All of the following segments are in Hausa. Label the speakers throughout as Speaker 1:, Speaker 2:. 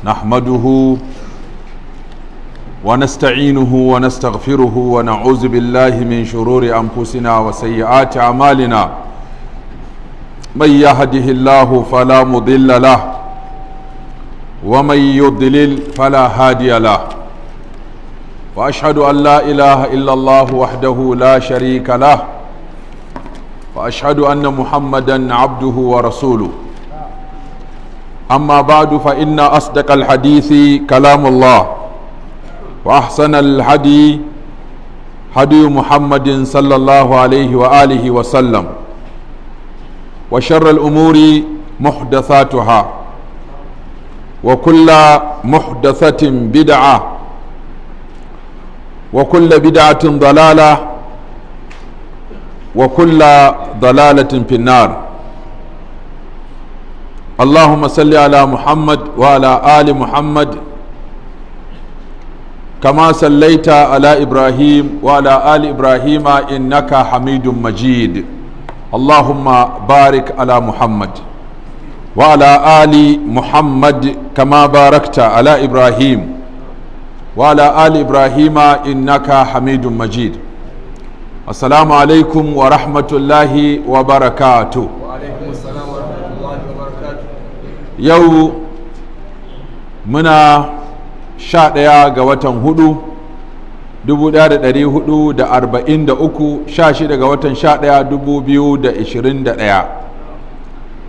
Speaker 1: نحمده ونستعينه ونستغفره ونعوذ بالله من شرور أنفسنا وسيئات أعمالنا من يهده الله فلا مضل له ومن يضلل فلا هادي له وأشهد أن لا إله إلا الله وحده لا شريك له وأشهد أن محمدا عبده ورسوله أما بعد فإن أصدق الحديث كلام الله وأحسن الهدي هدي محمد صلى الله عليه وآله وسلم وشر الأمور محدثاتها وكل محدثة بدعة وكل بدعة ضلالة وكل ضلالة في النار. اللهم صل على محمد وعلى آل محمد كما صليت على إبراهيم وعلى آل إبراهيم إنك حميد مجيد. اللهم بارك على محمد وعلى آل محمد كما باركت على إبراهيم وعلى آل إبراهيم إنك حميد مجيد. السلام عليكم ورحمة الله وبركاته.
Speaker 2: وعليكم السلام ورحمة الله وبركاته.
Speaker 1: يوم منا 11 ga watan 4 1443 16 ga watan 11 2021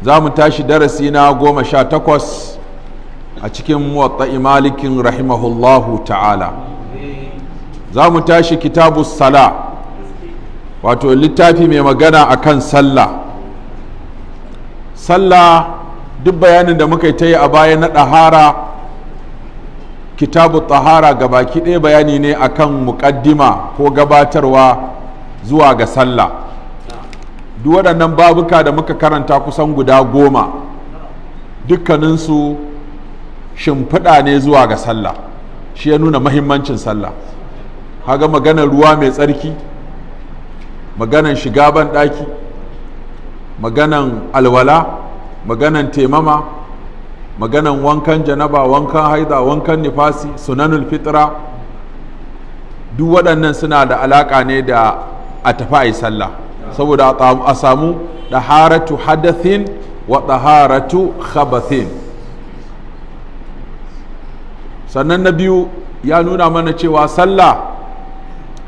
Speaker 1: za mu tashi darasi na 18 a cikin muwatta'i malikin rahimahullahu ta'ala. Za mu tashi kitabu sala, wato littafi mai magana akan sallah. Sallah duk bayanin da muka yi ta yi a baya na ɗahara, kitabu tahara gabaki ɗaya bayani ne akan muƙaddima ko gabatarwa zuwa ga sallah. Duk waɗannan babuka da muka karanta kusan guda 10 dukkaninsu shimfiɗa ne zuwa ga sallah. Shi ya nuna mahimmancin sallah. Haga maganar ruwa mai tsarki, maganan shiga ban ɗaki, maganan alwala, maganan temama, maganan wankan janaba, wankan haida, wankan nifasi, sunanul fitra, duk waɗannan suna da alaƙa ne da a tafi a yi sallah, saboda a samu ɗaharatu hadathin wa ɗaharatu khabathin. Sannan na biyu ya nuna mana cewa sallah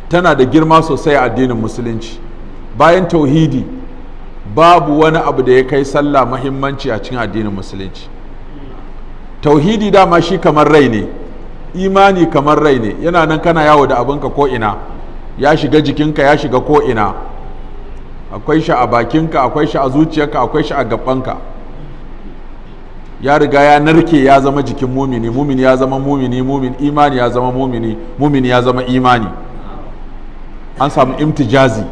Speaker 1: tana da girma sosai a addinin musulunci. Bayan tauhidi babu wani abu da ya kai sallah mahimmanci a cikin addinin musulunci. Tauhidi dama shi kamar rai ne, imani kamar rai ne, yana nan kana yawo da abinka ko'ina, ya shiga jikinka, ya shiga ko'ina, akwai shi a bakinka, akwai shi a zuciyarka, akwai shi a gabanka, ya riga ya narke ya zama jikin mumini, mumini ya zama mumini, imani ya zama mumini, mumini ya zama imani, an samu imtijazi.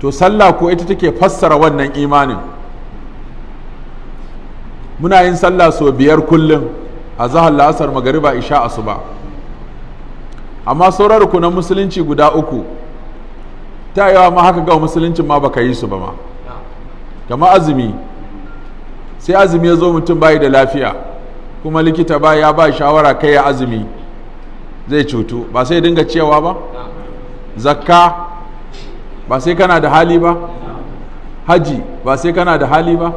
Speaker 1: To sallah ko ita take fassara wannan imanin. Muna yin sallah sau 5 kullum, a zahar, la'asar, magariba, isha, asuba. Amma sauran rukunan musulunci guda 3 ta yawa ma haka ga musuluncin ma baka yi su ba ma. Kama azumi, sai azumi ya zo mutum bayi da lafiya, kuma likita ya ba shawara kai ya azumi zai cutu, ba sai dinga cewa ba? Zakka ba sai kana da hali ba? Haji ba sai kana da hali ba?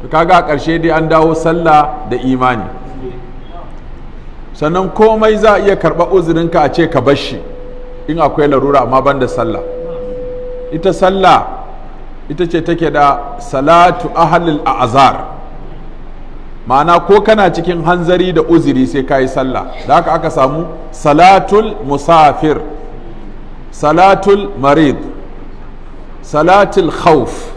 Speaker 1: Kaga a ƙarshe dai an dawo sallah da imani. Sannan komai za a iya karɓa uzurinka a ce ka bar shi in akwai larura, amma ban da sallah. Ita sallah ita ce take da salatu ahlil a'zar, ma'ana ko kana cikin hanzari da uzuri sai ka yi sallah. Da haka aka samu salatul musafir, salatul marid, salatul khawf.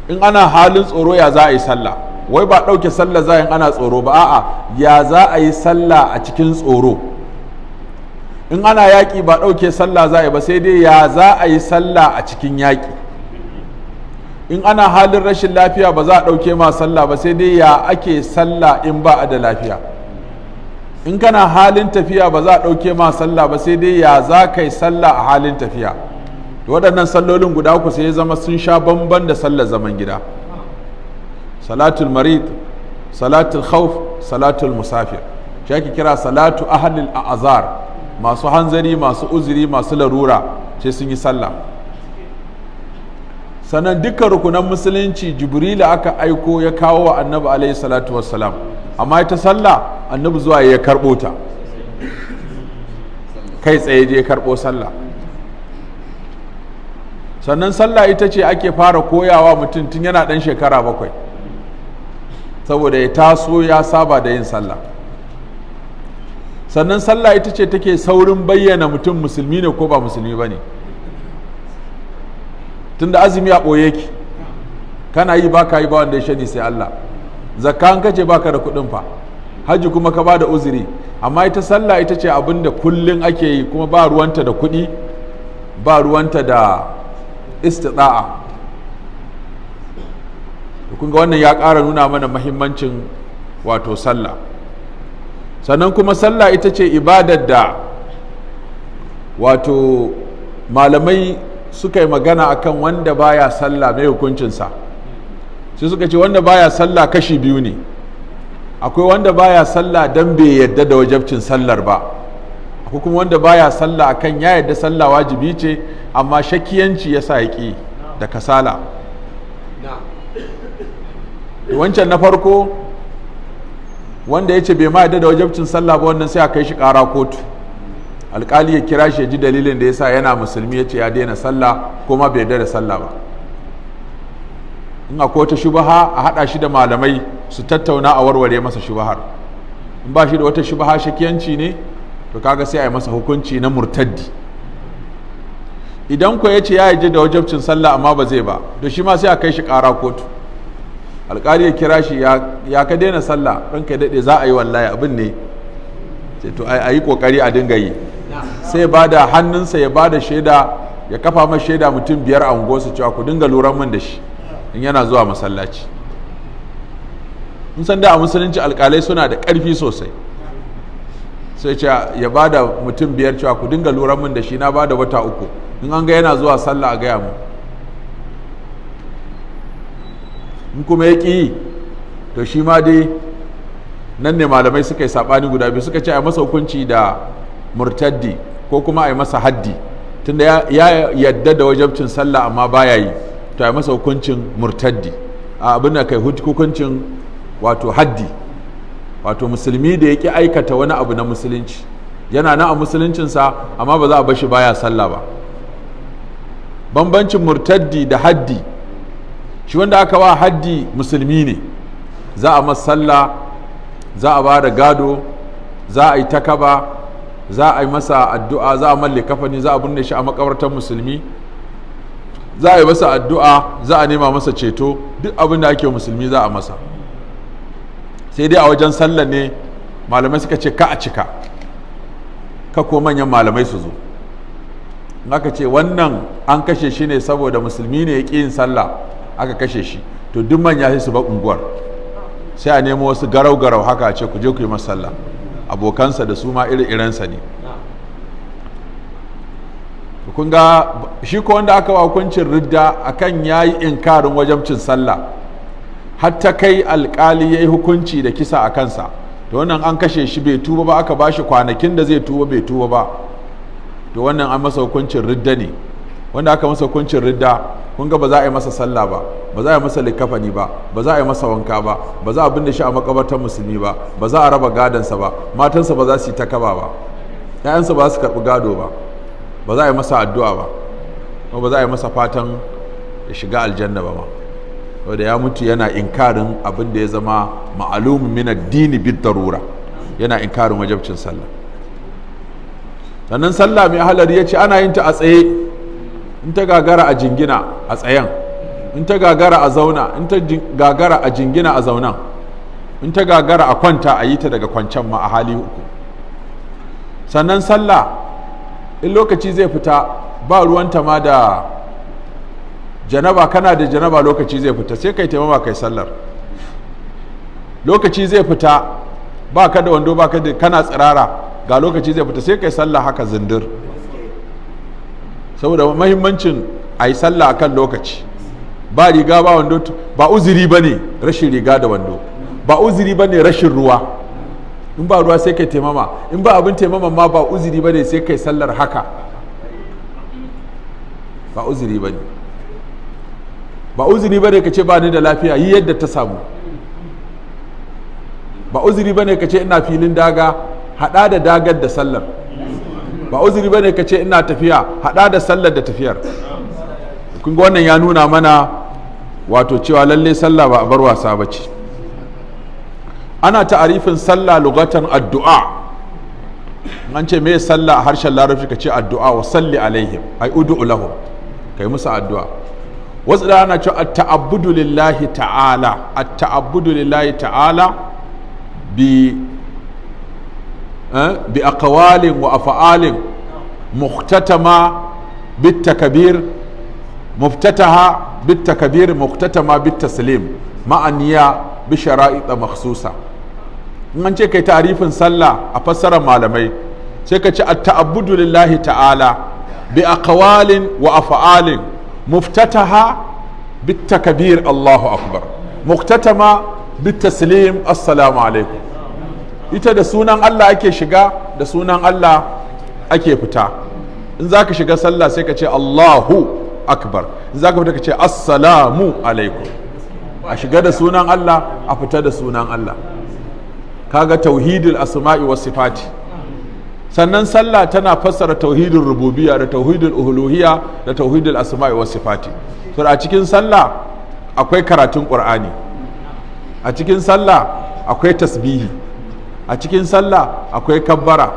Speaker 1: In ana halin tsoro ya za a yi sallah, wai ba ɗauke sallah za in ana tsoro ba, a'a ya za a yi sallah a cikin tsoro. In ana yaƙi ba ɗauke sallah za a yi ba, sai dai ya za a yi sallah a cikin yaƙi. In ana halin rashin lafiya ba za a ɗauke ma sallah ba, sai dai ya ake sallah in ba a da lafiya. In kana halin tafiya ba za a ɗauke ma sallah ba, sai dai ya za ka yi sallah a halin tafiya. waɗannan sallolin guda uku sai ya zama sun sha bamban da sallar zaman gida. Salatul marid salatul khawf, salatul musafir. Shi ake kira salatu ahlil a'zar, masu hanzari, masu uzuri, masu larura sai sun yi sallah. Sannan dukkan rukunan musulunci Jibrilu aka aiko ya kawo wa annabi alaihi salatu wassalam, amma ita sallah annabi zuwa ya karɓo ta kai tsaye je karɓo sallah. Sannan sallah ita ce ake fara koyawa mutum tun yana ɗan shekara 7 saboda ya taso ya saba da yin sallah. Sannan sallah ita ce take saurin bayyana mutum musulmi ne ko ba musulmi ba ne, tunda azumi a ɓoye ki, kana yi ba ka yi ba wanda ya shani sai Allah. Zakka an kace baka da kuɗin fa, hajji kuma ka ba da uzuri, amma ita sallah ita ce abin da kullum ake yi, kuma ba ruwanta da kuɗi, ba ruwanta da istida'a. Kun ga wannan ya ƙara nuna mana mahimmancin wato sallah. Sannan kuma sallah ita ce ibadar da wato malamai suka yi magana akan wanda baya sallah mai hukuncinsa. Sai suka ce wanda baya sallah kashi biyu ne. Akwai wanda baya sallah dan bai yadda da wajabcin sallar ba, akwai kuma wanda baya sallah akan ya yadda sallah wajibi ce amma shakiyanci yasa ya ƙi da kasala. Wancan na farko wanda ya ce bai ma yadda da wajabcin sallah ba, wannan sai a kai shi ƙara kotu, alƙali ya kira shi ya ji dalilin da ya sa yana musulmi ya ce ya daina sallah ko ma bai yadda da sallah ba. In akwai wata shubaha a haɗa shi da malamai su tattauna a warware masa shubahar. In ba shi da wata shubaha shakiyanci ne, to kaga sai a yi masa hukunci na murtaddi. Idan ko ya ce ya yaje da wajabcin sallah amma ba zai ba, to shi ma sai a kai shi ƙara kotu, alƙali ya kira shi ya ka daina sallah, ranka ya daɗe za a yi wallahi abin ne, sai to a yi ƙoƙari a dinga yi. Sai ba da hannunsa ya ba da shaida, ya kafa mai shaida mutum 5 a unguwarsu cewa ku dinga lura min da shi in yana zuwa masallaci. Mun san da a musulunci alƙalai suna da ƙarfi sosai, sai ce ya ba da mutum 5 cewa ku dinga lura min da shi, na ba da wata 3, in an ga yana zuwa sallah a gaya mu. In kuma ya ƙi, to shi ma dai nan ne malamai suka yi saɓani guda biyu, suka ce a masa hukunci da murtaddi ko kuma a yi masa haddi, tunda ya yadda da wajabcin sallah amma baya yi, to a yi masa hukuncin murtaddi, abin da kai hukuncin wato haddi, wato musulmi da ya ƙi aikata wani abu na musulunci, yana nan a musuluncinsa amma ba za a bashi baya sallah ba. Bambancin murtaddi da haddi, shi wanda aka wa haddi musulmi ne, za a masa sallah, za a ba da gado, za a yi takaba, za a yi masa addu'a, za a malle kafani, za a binne shi a makabartar musulmi, za a yi masa addu'a, za a nema masa ceto, duk abin da ake musulmi za a masa. Sai dai a wajen sallah ne malamai suka ce ka a cika, ka ko manyan malamai su zo. Aka ce wannan an kashe shi ne saboda musulmi ne ya ƙi yin sallah aka kashe shi, to duk manya sai su ba unguwar, sai a nemo wasu garau-garau haka a ce ku je ku yi masa sallah, abokansa da su ma iri-irensa ne. Kun ga shi ko wanda aka wa hukuncin ridda akan yayi inkarin wajabcin sallah, hatta kai alkali yayi hukunci da kisa a kansa, to wannan an kashe shi bai tuba ba, aka bashi kwanakin da zai tuba bai tuba ba, to wannan an masa hukuncin ridda ne. Wanda aka masa hukuncin ridda, kun ga ba za a yi masa sallah ba, ba za a yi masa likafani ba, ba za a yi masa wanka ba, ba za a binne shi a makabartar musulmi ba, ba za a raba gadansa ba, matansa ba za su yi takaba ba, ƴaƴansa ba za su karɓi gado ba, ba za a yi masa addu'a ba, kuma ba za a yi masa fatan ya shiga aljanna ba ma, wanda ya mutu yana inkarin abin da ya zama ma'alumin min addini bid darura, yana inkarin wajabcin sallah. Sannan sallah mai halari ya ce ana yin ta a tsaye, in ta gagara a jingina a tsayen, in ta gagara a zauna, in ta gagara a jingina a zaunan, in ta gagara a kwanta a yi ta daga kwancen ma a hali 3. Sannan sallah in lokaci zai fita ba ruwanta ma da janaba, kana da janaba lokaci zai fita sai kai taimama kai sallar. Lokaci zai fita ba ka da wando, ba ka da, kana tsirara, ga lokaci zai fita sai kai sallah haka zindir, saboda mahimmancin a yi sallah akan lokaci. Ba riga ba wando ba uzuri ba ne rashin riga da wando, ba uzuri ba ne rashin ruwa. In ba ruwa sai kai taimama, in ba abin taimama ma ba uzuri ba ne sai kai sallar haka, ba uzuri ba ne. Ba uzuri ba ne ka ce ba ni da lafiya, yi yadda ta samu. Ba uzuri ba ne ka ce ina filin daga, haɗa da dagar da sallar. Ba uzuri ba ne ka ce ina tafiya, haɗa da sallar da tafiyar. Kun ga wannan ya nuna mana wato cewa lalle sallah ba a bar wasa ba ce. Ana ta'arifin sallah lugatan addu'a. An ce me sallah a harshen larabci ka ce addu'a, wa salli alaihim ai ud'u lahum, kai musu addu'a. Wasu da ana cewa at-ta'abbudu lillahi ta'ala, at-ta'abbudu lillahi ta'ala bi aqwalin wa af'alin mukhtatama bit takbir, muftataha bit takbir, mukhtatama bit taslim, ma'aniya bi shara'it makhsusa. In an ce kai ta'arifin sallah a fassarar malamai sai ka ce at-ta'abbudu lillahi ta'ala bi aqwalin wa af'alin muftataha bit takbir Allahu akbar, mukhtatama bit taslim assalamu alaikum. Ita da sunan Allah ake shiga, da sunan Allah ake fita. In zaka shiga sallah sai ka ce Allahu akbar, in zaka fita ka ce assalamu alaikum. A shiga da sunan Allah, a fita da sunan Allah. Kaga tauhidul asma'i was sifati. Sannan sallah tana fassara tauhidul rububiyya da tauhidul uluhiyya da tauhidul asma'i was sifati. To a cikin sallah akwai karatun Qur'ani, a cikin sallah akwai tasbihi, a cikin sallah akwai kabbara,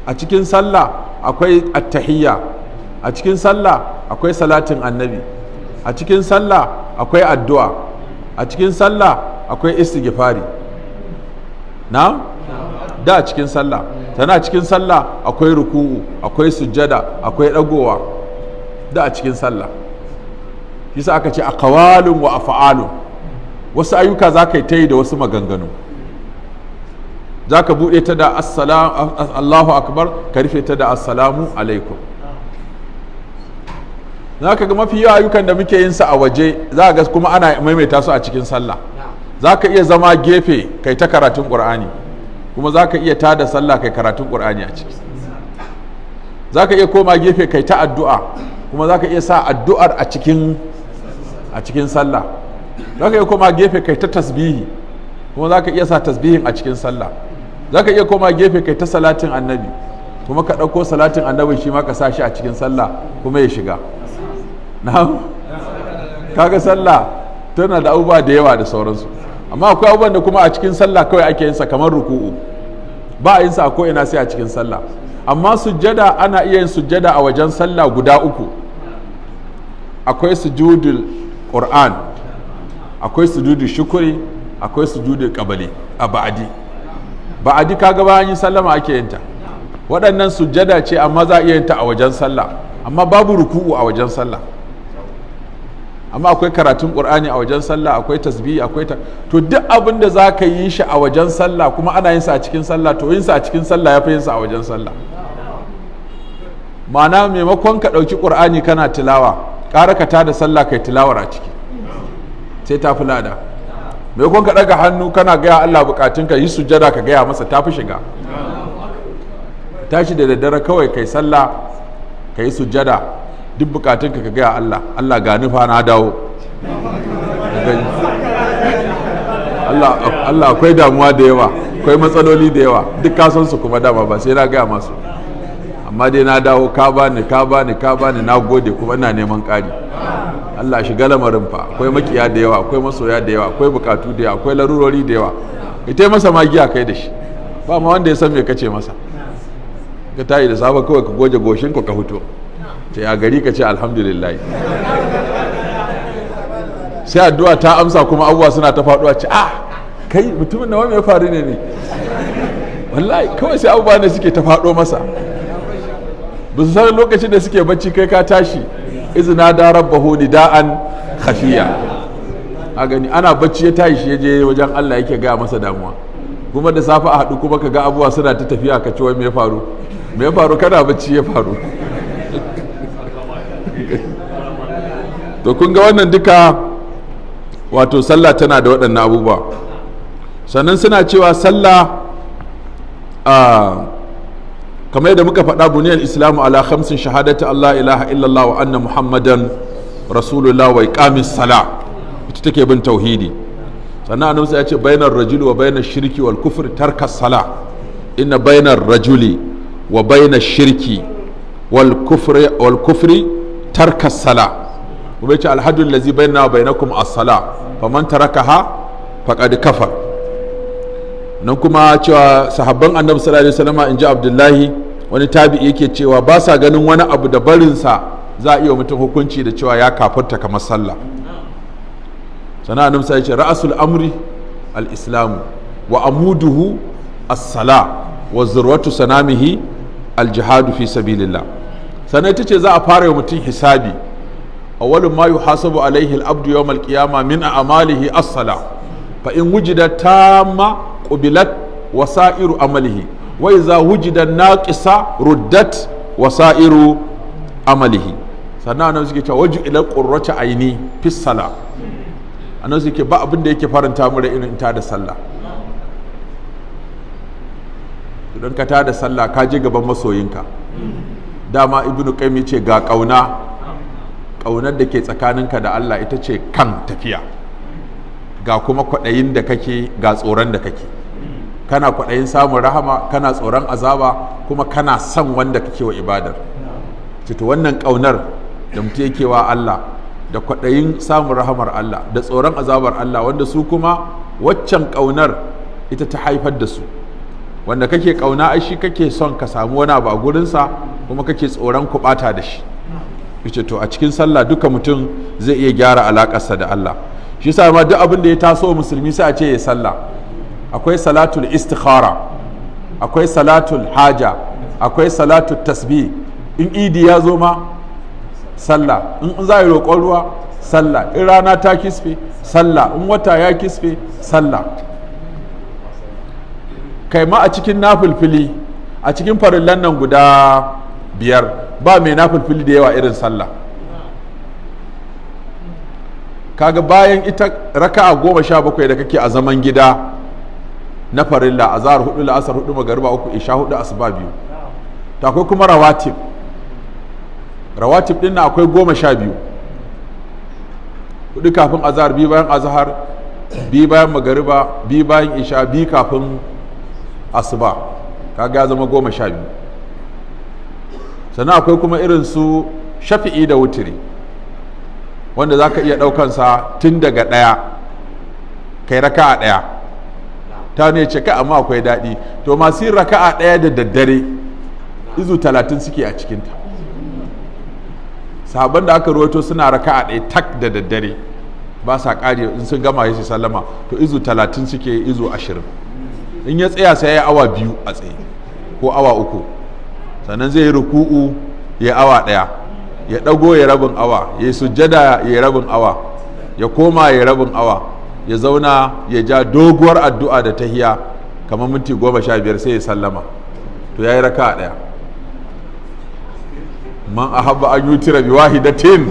Speaker 1: a cikin sallah akwai attahiyya, a cikin sallah akwai salatin annabi, a cikin sallah akwai addu'a, a cikin sallah akwai istighfari. Na? Da a cikin sallah. Tana cikin sallah akwai ruku'u, akwai sujjada, akwai dagowa. Da a cikin sallah. Kisa aka ce aqwalun wa af'alun. Wasu ayyuka za ka yi ta yi da wasu maganganu. Za ka buɗe ta da Allahu akbar, ka rufe ta da assalamu alaikum. Za ka ga mafi yawa ayyukan da muke yin sa a waje, za ga kuma ana maimaita su a cikin sallah. Za ka iya zama gefe kai ta karatun ƙur'ani, kuma za ka iya tada sallah kai karatun ƙur'ani a ciki. Za ka iya koma gefe kai ta addu'a, kuma za ka iya sa addu'ar a cikin sallah. Za ka iya koma gefe kai ta tasbihi, kuma za ka iya sa tasbihin a cikin sallah. Za ka iya koma gefe kai ta salatin annabi, kuma ka ɗauko salatin annabi shi ma ka sa shi a cikin sallah kuma ya shiga. Na'am? Kaga sallah tana da abubuwa da yawa da sauransu. Amma akwai abubuwan da kuma a cikin sallah kawai ake yin sa, kamar ruku'u ba a yin sa a ko ina sai a cikin sallah. Amma sujjada ana iya yin sujjada a wajen sallah guda uku. Akwai sujudul Qur'an, akwai sujudul shukuri, akwai sujudul qabli a ba'adi. Ba'adi kaga bayan yin sallama ake yin ta. Waɗannan sujjada ce amma za a iya yin ta a wajen sallah, amma babu ruku'u a wajen sallah. Amma akwai karatun ƙur'ani a wajen sallah, akwai tasbihi, to duk abin da za ka yi shi a wajen sallah kuma ana yin sa a cikin sallah, to yin sa a cikin sallah ya fi yin sa a wajen sallah. Ma'ana maimakon ka ɗauki ƙur'ani kana tilawa, ƙara ka tada sallah kai tilawar a ciki, sai ta fi lada. Maimakon ka ɗaga hannu kana gaya Allah bukatunka, yi sujjada ka gaya masa, ta fi shiga. Tashi da daddare kawai kai sallah, ka yi sujjada, duk bukatunka ka gaya Allah, Allah ga nufa na dawo. Allah akwai damuwa da yawa, akwai matsaloli da yawa, duk kasansu kuma dama ba sai na gaya masu. Amma dai na dawo, ka bani na gode, kuma ina neman ƙari. Allah shiga lamarin fa, akwai makiya da yawa, akwai masoya da yawa, akwai bukatu da yawa, akwai larurori da yawa. Ita yi masa magiya kai da shi, ba ma wanda ya san me kace masa. Ka tayi da safe kawai ka goje goshin ka fito. Ta ya gari ka ce alhamdulillah. Sai addu'a ta amsa kuma abubuwa suna ta faɗuwa, ce kai mutumin nawa mai faru ne wallahi kawai sai abubuwa ne suke ta faɗo masa, ba su san lokacin da suke bacci kai ka tashi. Izina da rabbahu nida'an khafiya. A gani ana bacci ya tashi shi ya je wajen Allah yake gaya masa damuwa, kuma da safe a haɗu kuma ka ga abubuwa suna ta tafiya, ka ce wai me ya faru kana bacci ya faru. To kun ga wannan duka wato sallah tana da waɗannan abubuwa. sannan suna cewa sallah kamar yadda muka faɗa buniyar islamu ala khamsin shahadati Allah ilaha illallah wa anna muhammadan rasulullah wa iqamis sala ita take bin tauhidi. sannan annabi ya ce bainar rajuli wa bainar shirki wal kufri tarka sala inna bainar rajuli wa bainar shirki wal kufri tarka sala kuma yace alhadu allazi bainana wa bainakum as-sala faman tarakaha faqad kafar. nan kuma cewa sahabban annabi sallallahu alaihi wasallam inji abdullahi wani tabi'i yake cewa ba sa ganin wani abu da barinsa za a iya mutum hukunci da cewa ya kafarta kamar sallah. sana annabi sai ya ce ra'asul amri al-islamu wa amuduhu as-sala wa zurwatu sanamihi al-jihadu fi sabilillah. sannan ita ce za a fara mutum hisabi awwalun ma yuhasabu alaihi al-abdu yawm al-qiyamah min a'malihi as-sala fa in wujida tamma qubilat wasairu amalihi wa idza wujida naqisa ruddat wasairu amalihi. sannan annabi suke cewa waju ila qurrati aini fi sala annabi suke ba abin da yake faranta mu da irin ta da sallah. idan ka ta da sallah ka je gaban masoyinka. dama ibnu qayyim ce ga ƙaunar da ke tsakaninka da Allah ita ce kan tafiya, ga kuma kwaɗayin da kake ga tsoron da kake. kana kwaɗayin samun rahama, kana tsoron azaba, kuma kana son wanda kake wa ibadar. to wannan ƙaunar da mutum yake wa Allah da kwaɗayin samun rahamar Allah da tsoron azabar Allah, wanda su kuma waccan ƙaunar ita ta haifar da su. wanda kake ƙauna ai shi kake son ka samu wani abu a gurinsa, kuma kake tsoron kuɓata da shi. yace to a cikin sallah duka mutum zai iya gyara alakarsa da Allah. shi yasa ma duk abin da ya taso musulmi sai a ce ya sallah. akwai salatul istikhara, akwai salatul haja, akwai salatul tasbih. in idi ya zo ma sallah, in za a yi roƙon ruwa sallah, in rana ta kisfe sallah, in wata ya kisfe sallah. kai ma a cikin nafilfili, a cikin farillan nan guda 5 ba mai nafilfili da yawa irin sallah. kaga bayan ita raka'a 17 da kake a zaman gida na farilla, azhar 4 la'asar 4 magariba 3 isha 4 asuba 2. ta akwai kuma rawatib din na akwai 12, 4 kafin azhar, 2 bayan azhar, 2 bayan magariba, 2 bayan isha, 2 kafin asuba. kaga ya zama 12. sannan akwai kuma irin su shafi'i da wutiri, wanda za ka iya ɗaukansa tun daga 1 kai raka'a 1. ta ne ce kai amma akwai daɗi. to masu yin raka'a 1 da daddare izu 30 suke a cikinta. sahabban da aka rawaito suna raka'a 1 tak da daddare, ba sa ƙari, in sun gama ya sallama, to izu 30 suke, izu 20. in ya tsaya sai ya awa 2 a tsaye ko awa 3, sannan zai yi ruku'u ya awa 1, ya ɗago ya rabin awa, ya sujjada ya rabin awa, ya koma ya rabin awa, ya zauna ya ja doguwar addu'a da tahiya kamar minti 15 sai ya sallama. to ya yi raka'a 1. man ahabba an yutira bi wahidatin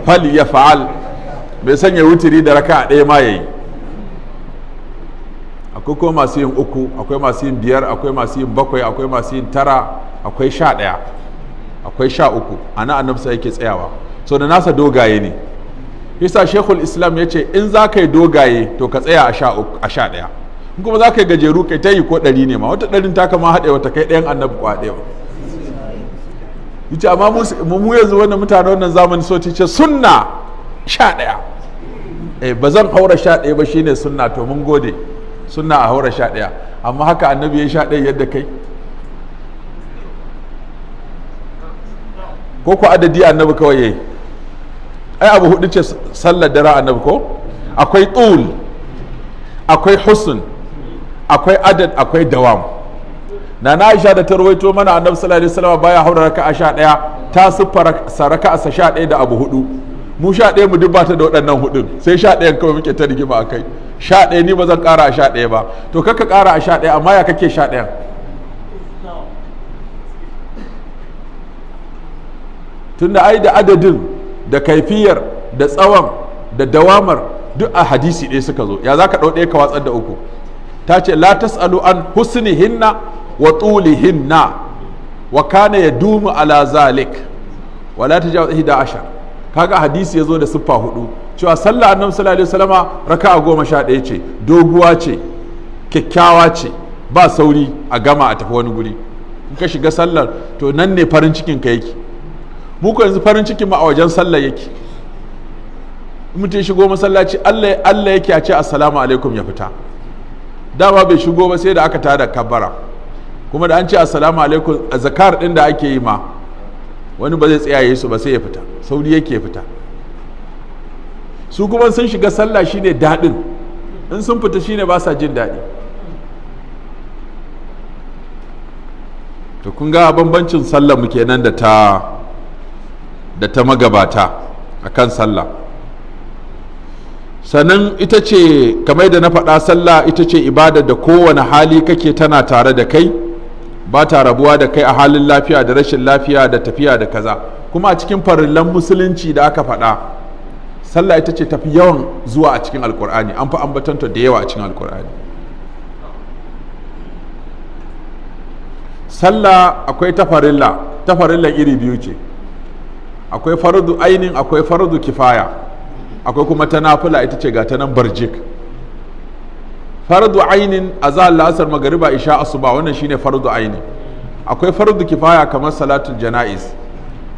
Speaker 1: fal yaf'al, bai sanya wutiri da raka'a 1 ma yayi. akwai kuma masu yin 3, akwai masu yin 5, akwai masu yin 7, akwai masu yin 9, akwai 11, akwai 13. ana annabi sai yake tsayawa, so da nasa dogaye ne. yasa shekul islam ya ce in za ka yi dogaye to ka tsaya a 11, in kuma za ka yi gajeru kai ta yi ko 100 ne ma, wata 100 ta kama haɗe wata kai ɗayan annabi kwa ɗaya. yace amma mu yanzu wannan mutane wannan zamani so ce sunna 11. ba zan haura 11 ba shine sunna. to mun gode, sunna a haura 11, amma haka annabi ya 11 yadda kai, ko ku adadi annabi kawai yayi. ai abu 4 ce sallar dare annabi ko? akwai tul, akwai husn, akwai adad, akwai dawam. na Aisha da ta rawaito mana annabi sallallahu alaihi wasallam baya haura raka'a 11, ta siffara raka'a 11 da abu 4. mu 11 mu dubbata da waɗannan 4, sai 11 kawai muke ta rigima akai. 11 ni ba zan ƙara a 11 ba, to kaka ƙara a 11, amma ya kake 11? tunda ai da adadin da kaifiyar da tsawon da dawamar duk a hadisi ɗaya suka zo, ya za ka ɗau ɗaya ka watsar da 3? ta ce la tas'alu an husnihinna wa tulihinna wa kana yadumu ala zalik wa la tajawaz 11. kaga hadisi yazo da siffa hudu cewa sallah annabi sallallahu alaihi wasallama raka'a 11 ce, doguwa ce, kyakkyawa ce, ba sauri a gama a tafi wani guri. In ka shiga sallar to nan ne farin cikin ka yake. Mu ko yanzu farin cikin mu a wajen sallar yake. Mutum shigo masallaci Allah yake a ce assalamu alaikum ya fita. Dama bai shigo ba sai da aka tada kabbara. Kuma da an ce assalamu alaikum a zakar din da ake yi ma wani ba zai tsaya yi su ba sai ya fita. Sauri yake fita. Su kuma sun shiga sallah shine daɗin, in sun fita shine ba sa jin daɗi. To kun ga bambancin sallah mu kenan da ta magabata akan sallah. Sannan ita ce kamar da na faɗa, sallah ita ce ibada da kowane hali kake tana tare da kai, ba ta rabuwa da kai a halin lafiya da rashin lafiya da tafiya da kaza. Kuma a cikin farillan musulunci da aka faɗa, sallah ita ce tafi yawan zuwa a cikin alkur'ani, an fi ambatanta da yawa a cikin alkur'ani. Sallah akwai tafarilla iri biyu ce, akwai fardu ainin, akwai fardu kifaya, akwai kuma ta nafila, ita ce ga ta nan barjik. Fardu ainin azhar la'asar magariba isha asuba, wannan shine fardu ainin. Akwai fardu kifaya kamar salatul jana'iz,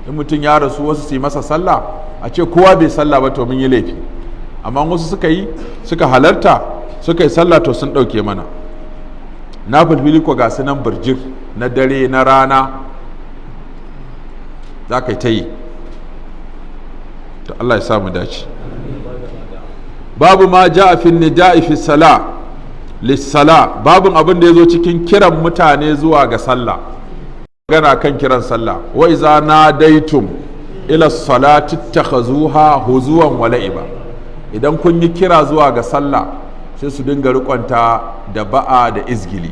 Speaker 1: in mutum ya rasu wasu su yi masa sallah, a ce kowa bai sallah ba to mun yi laifi, amma wasu suka halarta suka yi sallah to sun ɗauke mana. Na filfili ko ga su nan birjir na dare na rana za ka yi ta yi. To Allah ya samu dace. Babu ma ja a fin nida'i fi sala lissala, babun abin da ya zo cikin kiran mutane zuwa ga sallah. Gana kan kiran sallah, wa iza nadaitum ila salati takhazuha huzuwan wa la'iba. Idan kun yi kira zuwa ga sallah sai su dinga rikonta da ba'a da izgili,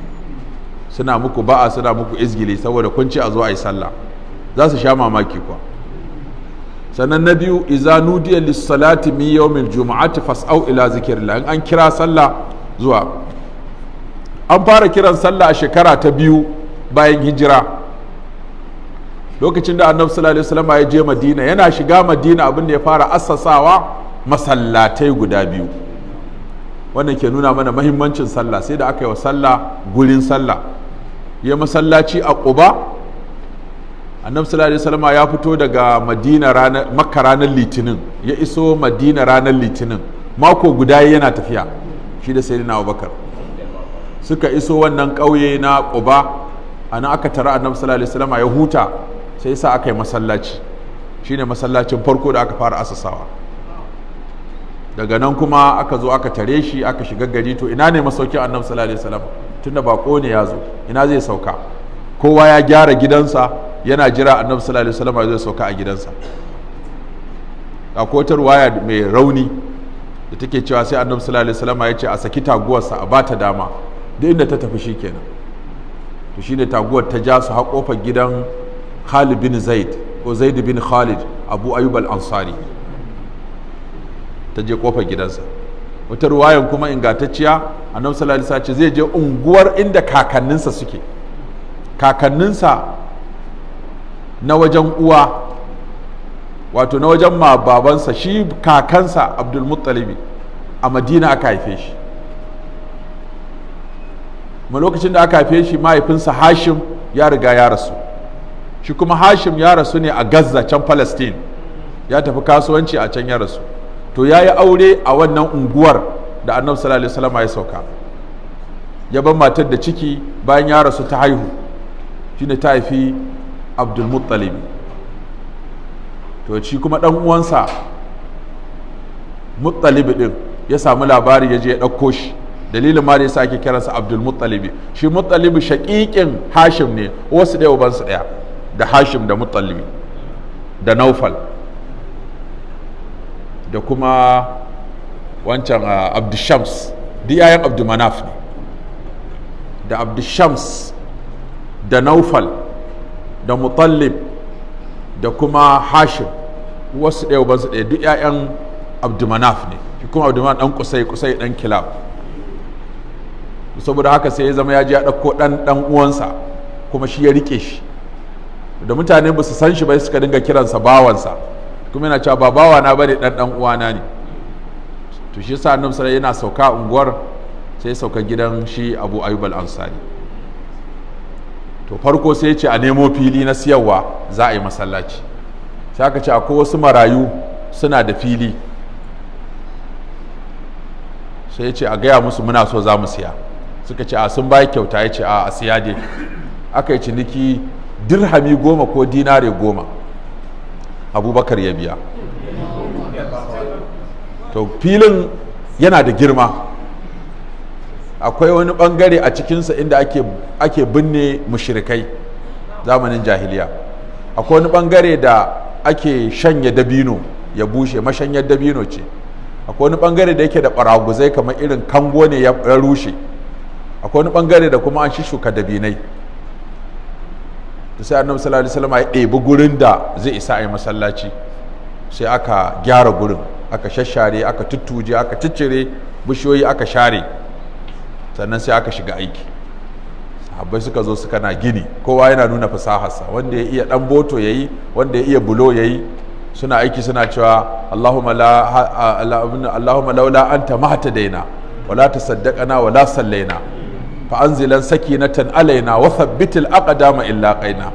Speaker 1: suna muku ba'a suna muku izgili saboda kun ce a zo a yi sallah, za su sha mamaki kuwa. Sannan na biyu, iza nudiya lissalati min yawmil juma'ati fas'au ila zikrillah, in an kira sallah zuwa. An fara kiran sallah a shekara ta 2 bayan hijira, lokacin da annabi sallallahu alaihi wasallam ya je Madina. Yana shiga Madina abin da ya fara assasawa masallatai guda 2. wannan ke nuna mana mahimmancin sallah, sai da aka yi wa sallah gurin sallah. Ya masallaci a Quba, annabi sallallahu alaihi wasallam ya fito daga Makka ranar Litinin, ya iso Madina ranar Litinin, mako guda yana tafiya shi da sayyidina Abubakar. Suka iso wannan ƙauye na Quba, anan aka tara annabi sallallahu alaihi wasallam ya huta, sai sa aka yi masallaci, shine masallacin farko da aka fara asasawa. Daga nan kuma aka zo aka tare shi, aka shiga gari. To ina ne masaukin annabi sallallahu alaihi wasallam? Tunda bako ne ya zo, ina zai sauka? Kowa ya gyara gidansa, yana jira annabi sallallahu alaihi wasallam zai sauka a gidansa. Akwai wata ruwaya mai rauni da take cewa sai annabi sallallahu alaihi wasallam ya ce a saki taguwarsa a bata dama, duk inda ta tafi shikenan. To shine taguwar ta ja su har kofar gidan Khalid bin Zaid ko Zaid bin Khalid Abu Ayyub al-Ansari, ta je kofar gidansa. Wata ruwayan kuma ingantacciya, annabi sallallahu alaihi wasallam zai je unguwar inda kakanninsa suke, kakanninsa na wajen uwa, wato na wajen babansa, shi kakansa Abdul Muttalib a Madina aka haife shi. Ma lokacin da aka haife shi mahaifinsa Hashim ya riga ya rasu, shi kuma Hashim ya rasu ne a Gaza can Palestine, ya tafi kasuwanci a can ya rasu. To ya yi aure a wannan unguwar da annabi sallallahu alaihi wasallam ya sauka, ya ban matar da ciki, bayan ya rasu ta haihu, shine ta haifi Abdul Muttalib. To shi kuma dan uwansa Muttalib din ya samu labari, ya je ya ɗauko shi, dalilin ma da yasa ake kiransa Abdul Muttalib. Shi Muttalib shaƙiƙin Hashim ne, wasu ɗaya ubansu ɗaya, da Hashim da Muttalib da Naufal da kuma wancan Abdushams, duk yayan Abdumanaf ne. Da Abdushams da Naufal da Muttalib da kuma Hashim, wasu ɗaya ubansu ɗaya, duk yayan Abdumanaf ne. Shi kuma Abdumanaf ɗan Kusai ɗan Kilab. saboda haka sai ya zama ya je ya ɗauko ɗan uwansa kuma shi ya rike shi, da mutane ba su san shi ba suka dinga kiransa bawansa, kuma yana cewa ba bawa na bane ɗan uwana ne. to shi yasa annabi sallallahu yana sauka unguwar sai ya sauka gidan shi Abu Ayyub al-Ansari. to farko sai ya ce a nemo fili na siyarwa za a yi masallaci, sai aka ce akwai wasu marayu suna da fili, sai ya ce a gaya musu muna so za mu siya, suka ce a sun bayi kyauta, ya ce a siya dai. aka yi ciniki dirhami 10 ko dinare 10, Abubakar ya biya. to filin yana da girma, akwai wani bangare a cikinsa inda ake binne mushrikai zamanin jahiliya, akwai wani bangare da ake shanya dabino ya bushe, mashanyar dabino ce, akwai wani bangare da yake da baraguzai kamar irin kango ne ya rushe, akwai wani bangare da kuma an shuka dabinai. sai annabi sallallahu alaihi wasallam ya ɗebi gurin da zai isa a yi masallaci, sai aka gyara gurin, aka shashare, aka tuttuje, aka ciccire bishiyoyi, aka share, sannan sai aka shiga aiki. sahabbai suka zo suka na gini, kowa yana nuna fasaharsa, wanda ya iya dan boto yayi, wanda ya iya bulo yayi, suna aiki suna cewa Allahumma laula anta mahtadaina wala tasaddaqana wala sallaina fa anzilan sakinatan alaina wa thabbitil aqdama illa qaina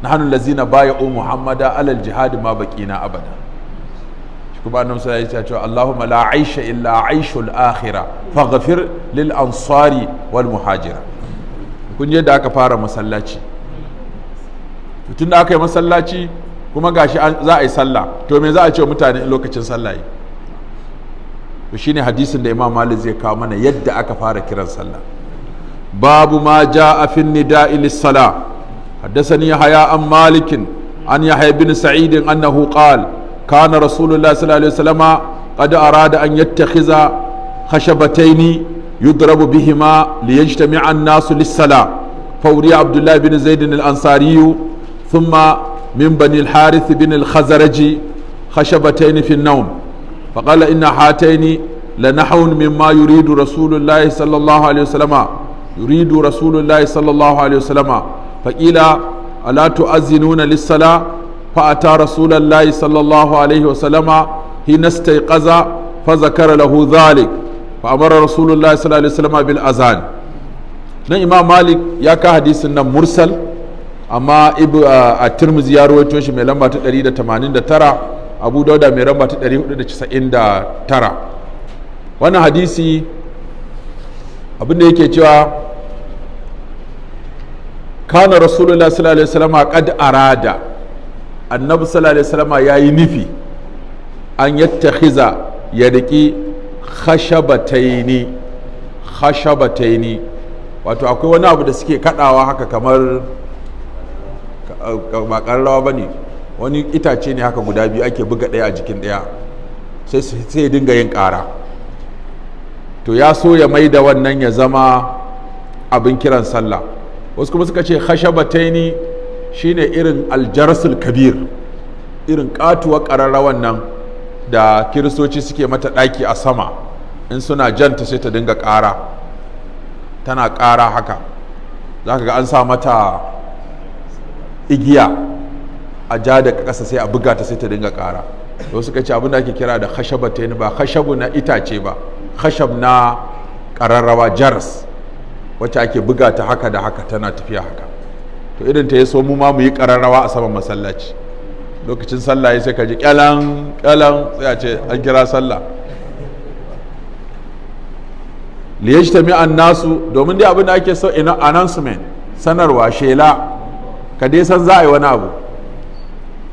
Speaker 1: nahnu allazina bay'u muhammada alal jihad ma baqina abada. kuma annabi sallallahu alaihi wasallam Allahumma la aisha illa aishul akhirah faghfir lil ansari wal muhajira. kun je da aka fara masallaci, tun da aka yi masallaci kuma gashi za a yi sallah, to me za a ce wa mutane in lokacin sallah yi? to shine hadisin da Imam Malik zai kawo mana yadda aka fara kiran sallah. babu ma jaa fi nida'i lis-salah. حدثني يحيى عن مالك عن يحيى بن سعيد أنه قال كان رسول الله صلى الله عليه وسلم قد أراد أن يتخذ خشبتين يضرب بهما ليجتمع الناس للصلاة، فوري عبد الله بن زيد الأنصاري ثم من بني الحارث بن الخزرج خشبتين في النوم، فقال إن هاتين لنحو مما يريد رسول الله صلى الله عليه وسلم فقيل ألا تؤذنون للصلاة؟ فأتى رسول الله صلى الله عليه وسلم حين استيقظ فذكر له ذلك فأمر رسول الله صلى الله عليه وسلم بالأذان. na Imam Malik ya ka hadisin nan mursal, amma at-Tirmidhi ya rawaito shi mai lamba ta 189, Abu Dauda mai lamba ta 499. wannan hadisi abinda yake cewa kana rasulullah sallallahu alaihi wasallam qad arada, annabi sallallahu alaihi wasallam yayi nufi an yattakhiza ya riki khashabataini, wato akwai wani abu da suke kadawa haka kamar ba karrawa bane, wani itace ne haka guda biyu ake buga daya a jikin daya sai dinga yin kara. to ya so ya maida wannan ya zama abin kiran sallah. wasu kuma suka ce khashabataini shine irin aljarsul kabir, irin katuwar kararrawan nan da kiristoci suke mata daki a sama, in suna janta sai ta dinga kara, tana kara haka, zaka ga an sa mata igiya a ja da kasa sai a buga ta sai ta dinga kara. wasu suka ce abin da ake kira da khashabataini ba khashabu na itace ba, khashab na kararrawa jars wacce ake buga ta haka da haka tana tafiya haka. to irin ta yaso mu ma mu yi kararrawa a saman masallaci, lokacin sallah sai ka ji kyalan sai a ce an kira sallah. liyajtami an-nasu, domin dai abin da ake so ina announcement, sanarwa, shela, ka dai san za a yi wani abu.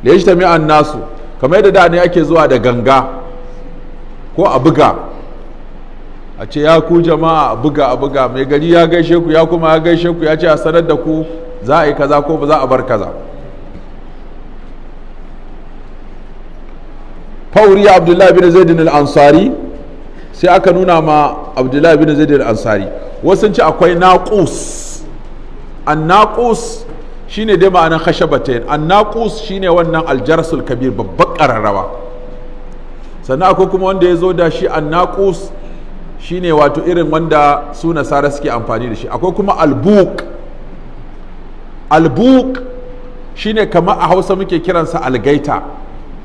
Speaker 1: liyajtami an-nasu, kamar yadda da ne ake zuwa da ganga ko a buga a ce ya ku jama'a a buga mai gari ya gaishe ku, ya kuma ya gaishe ku, ya ce a sanar da ku za a yi kaza ko ba za a bar kaza. fauri abdullahi bin zaid al-ansari, sai aka nuna ma abdullahi bin zaid al-ansari. wasu sun ce akwai naqus. an-naqus shine dai ma'anar khashabatain, an-naqus shine wannan aljarsul kabir, babbar kararrawa. sannan akwai kuma wanda ya zo da shi an-naqus shine wato irin wanda su nasara suke amfani da shi. Akwai kuma albuk. Albuk shine kamar a Hausa muke kiransa algaita,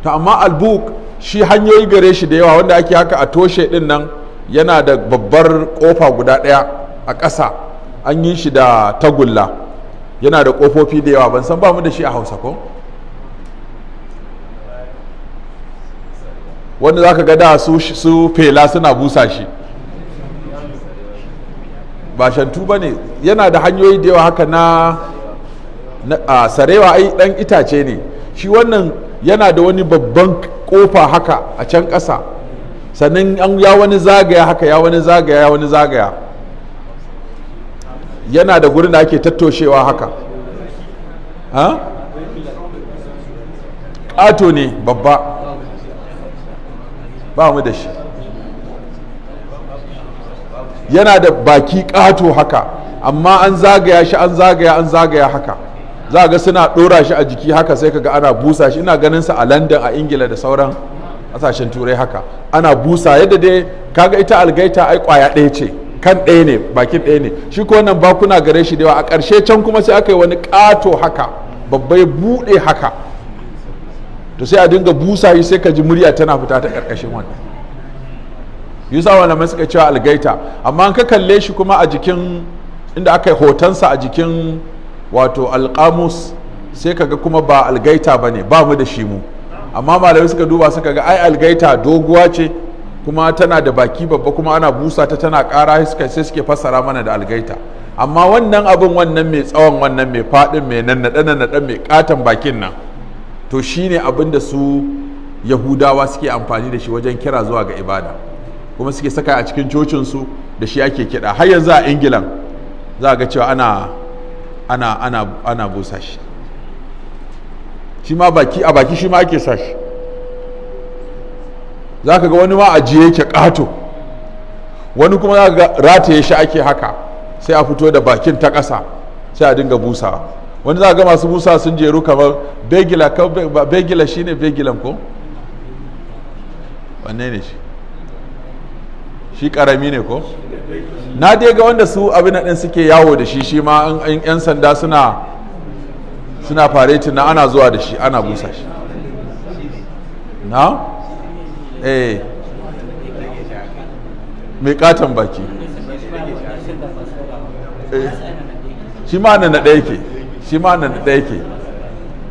Speaker 1: to amma albuk shi hanyoyi gare shi da yawa, wanda ake haka a toshe din nan yana da babbar kofa guda ɗaya a ƙasa, an yi shi da tagulla, yana da ƙofofi da yawa. Ban san ba mu da shi a Hausa ko? Wanda za ka ga da su fela suna busa shi, ba shantu ba ne, yana da hanyoyi da yawa haka na sarewa. Ai ɗan itace ne shi. Wannan yana da wani babban ƙofa haka a can ƙasa, sannan ya wani zagaya haka, ya wani zagaya, ya wani zagaya, yana da gurin da ake tattoshewa haka. ƙato ne babba, ba mu da shi. Yana da baki ƙato haka, amma an zagaya shi, an zagaya haka, za ga suna ɗora shi a jiki haka, sai kaga ana busa shi. Ina ganin sa a London, a Ingila da sauran ƙasashen turai haka ana busa. Yadda dai kaga ita algaita ai ƙwaya ɗaya ce, kan ɗaya ne, bakin ɗaya ne. Shi ko wannan bakuna gare shi da yawa. A ƙarshe can kuma sai aka yi wani ƙato haka, babba ya buɗe haka, to sai a dinga busa shi, sai ka ji murya tana fita ta ƙarƙashin wannan. yusa malamai suka cewa algaita. Amma an ka kalle shi kuma a jikin inda aka yi hotonsa a jikin wato alƙamus, sai kaga kuma ba algaita ba ne, ba mu da shi mu. Amma malamai suka duba suka ga ai algaita doguwa ce, kuma tana da baki babba, kuma ana busa ta tana ƙara, sai suke fassara mana da algaita. Amma wannan abin, wannan mai tsawon, wannan mai faɗin, mai nannaɗe mai ƙaton bakin nan, to shine abin da su Yahudawa suke amfani da shi wajen kira zuwa ga ibada, kuma suke saka a cikin cocinsu, da shi ake kiɗa. Har yanzu a Ingilan za a ga cewa ana busa shi. Shi ma baki a baki shi ma ake sa shi. Za ka ga wani ma ajiye yake ƙato, wani kuma za ka ga rataye shi ake haka, sai a fito da bakin ta ƙasa, sai a dinga busawa. Wani za ka ga masu busa sun jeru kamar begila. Begila shi ne begilan ko? Wanne ne shi? Shi ƙarami ne ko? Na dai ga wanda su abin ɗin suke yawo da shi, shi ma in 'yan sanda suna faretin na ana zuwa da shi, ana busa shi. Na? Mai katon baki. Shi ma nan na ɗaya ke, shi ma nan na ɗaya ke.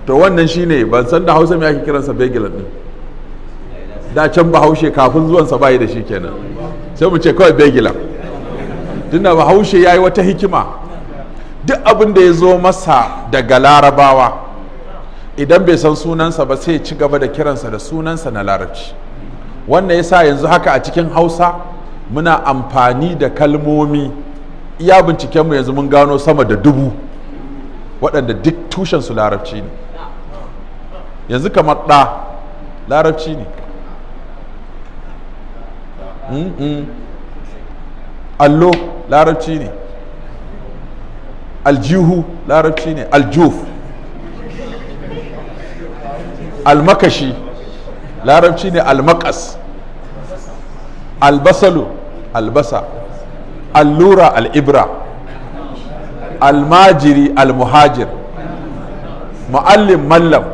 Speaker 1: To wannan shi ne, ban san da Hausa mai ake kiransa begilan ɗin. Da can Bahaushe kafin zuwansa bayi da shi kenan, sai mu ce kawai begilan. Tunda Bahaushe ya yi wata hikima, duk abin da ya zo masa daga Larabawa, idan bai san sunansa ba sai ci gaba da kiransa da sunansa na Larabci. Wannan yasa yanzu haka a cikin Hausa muna amfani da kalmomi, iya bincikenmu yanzu mun gano sama da 1000 waɗanda duk tushensu Larabci ne. Yanzu kamar ɗa Larabci ne, allo Larabci ne, aljihu Larabci ne, aljuf, almakashi Larabci ne, almakas, albasalu albasa, allura al'ibra, almajiri almuhajir, mu'allim mallam,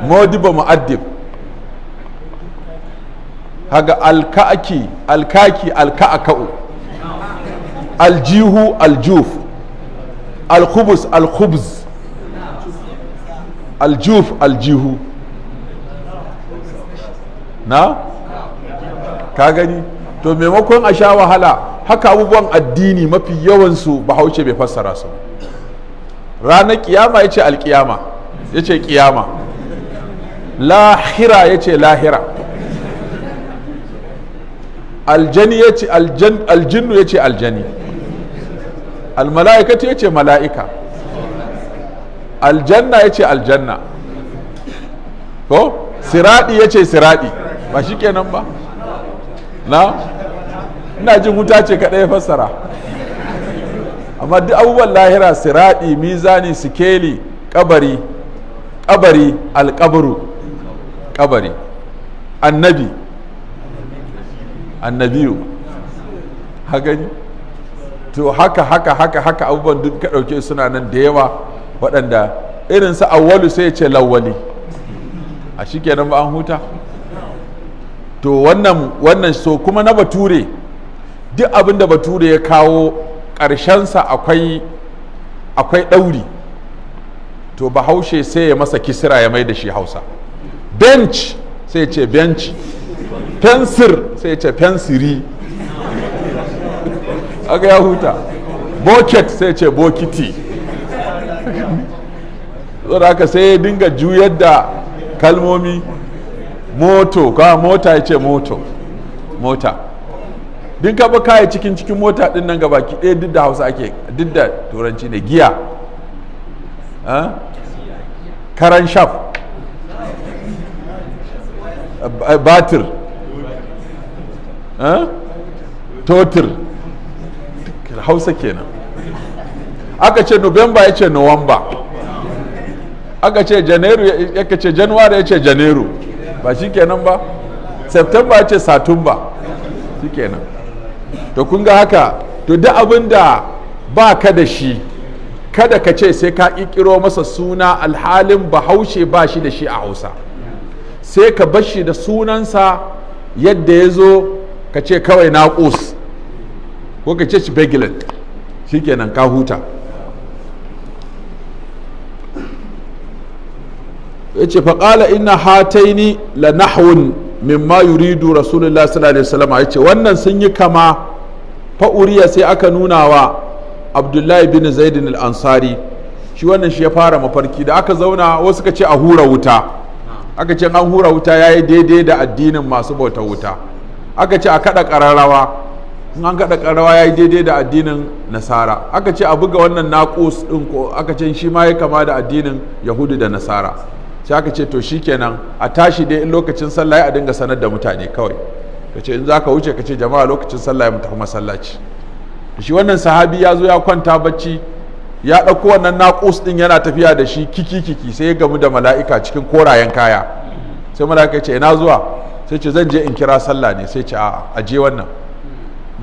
Speaker 1: modiba mu'addib, haga alkaki alka'aka'u, aljihu aljuf, alkhubus alkhubz, aljuf aljihu. Na? Ka gani? To maimakon a sha wahala, haka abubuwan addini mafi yawansu Bahaushe bai fassara su. Ranar kiyama ya ce alkiyama, ya ce kiyama, lahira ya ce lahira, aljani ya ce aljinnu ya ce aljani, almala'ikatu ya ce mala'ika, aljanna ya ce aljanna, ko siradi ya ce siradi. Ba shi kenan ba? Na? Ina jin wuta ce kaɗai fassara. Amma duk abubuwan lahira, siradi, mizani, sikeli, kabari, alkabaru, kabari, annabiyu, ha gani to haka abubuwan duk ka ɗauke suna nan da yawa waɗanda irin su awwalu sai ya ce lawwali a shi kenan ba an huta to wannan so kuma na bature duk abin da bature ya kawo ƙarshensa akwai ɗauri to bahaushe sai ya masa kisira ya mai da shi hausa bench sai ya ce bench fensir sai ya ce fensiri aga ya huta bucket sai ya ce bokiti saboda haka sai ya dinga juyar da kalmomi moto kawai mota ya ce mota din ka ba kaya cikin mota din nan gabaki ɗaya duk da hausa ake duk da turanci ne giya karan shaf batir totir hausa kenan aka ce nuwamba ya ce nuwamba aka ce janairu ya ce januwari ya ce janairu ba shi kenan ba september ya ce satumba shi kenan to kun ga haka to duk abin da ba ka da shi kada ka ce sai ka ƙirƙiro masa suna alhalin bahaushe ba shi da shi a hausa sai ka bar shi da sunansa yadda ya zo ka ce kawai naƙus ko ka ce shi begilin shi kenan ka huta ya ce faƙala ina hataini la nahwun mimma yuridu rasulullah sallallahu alaihi wasallam ya ce wannan sun yi kama fa'uriya sai aka nuna wa abdullahi bin zaidin al-ansari shi wannan shi ya fara mafarki da aka zauna wasu ka ce a hura wuta aka ce an hura wuta ya yi daidai da addinin masu bauta wuta aka ce a kada ƙararrawa in an kada ƙararrawa ya yi daidai da addinin nasara aka ce a buga wannan naƙus ɗin ko aka ce shi ma ya kama da addinin yahudu da nasara sai aka ce to shikenan a tashi dai in lokacin sallah ya dinga sanar da mutane kawai ka ce in za ka wuce ka ce jama'a lokacin sallah ya tafi masallaci shi wannan sahabi ya zo ya kwanta bacci ya ɗauko wannan naƙus ɗin yana tafiya da shi kiki sai ya gamu da mala'ika cikin korayen kaya sai mala'ika ya ce ina zuwa sai ce zan je in kira sallah ne sai ce a je wannan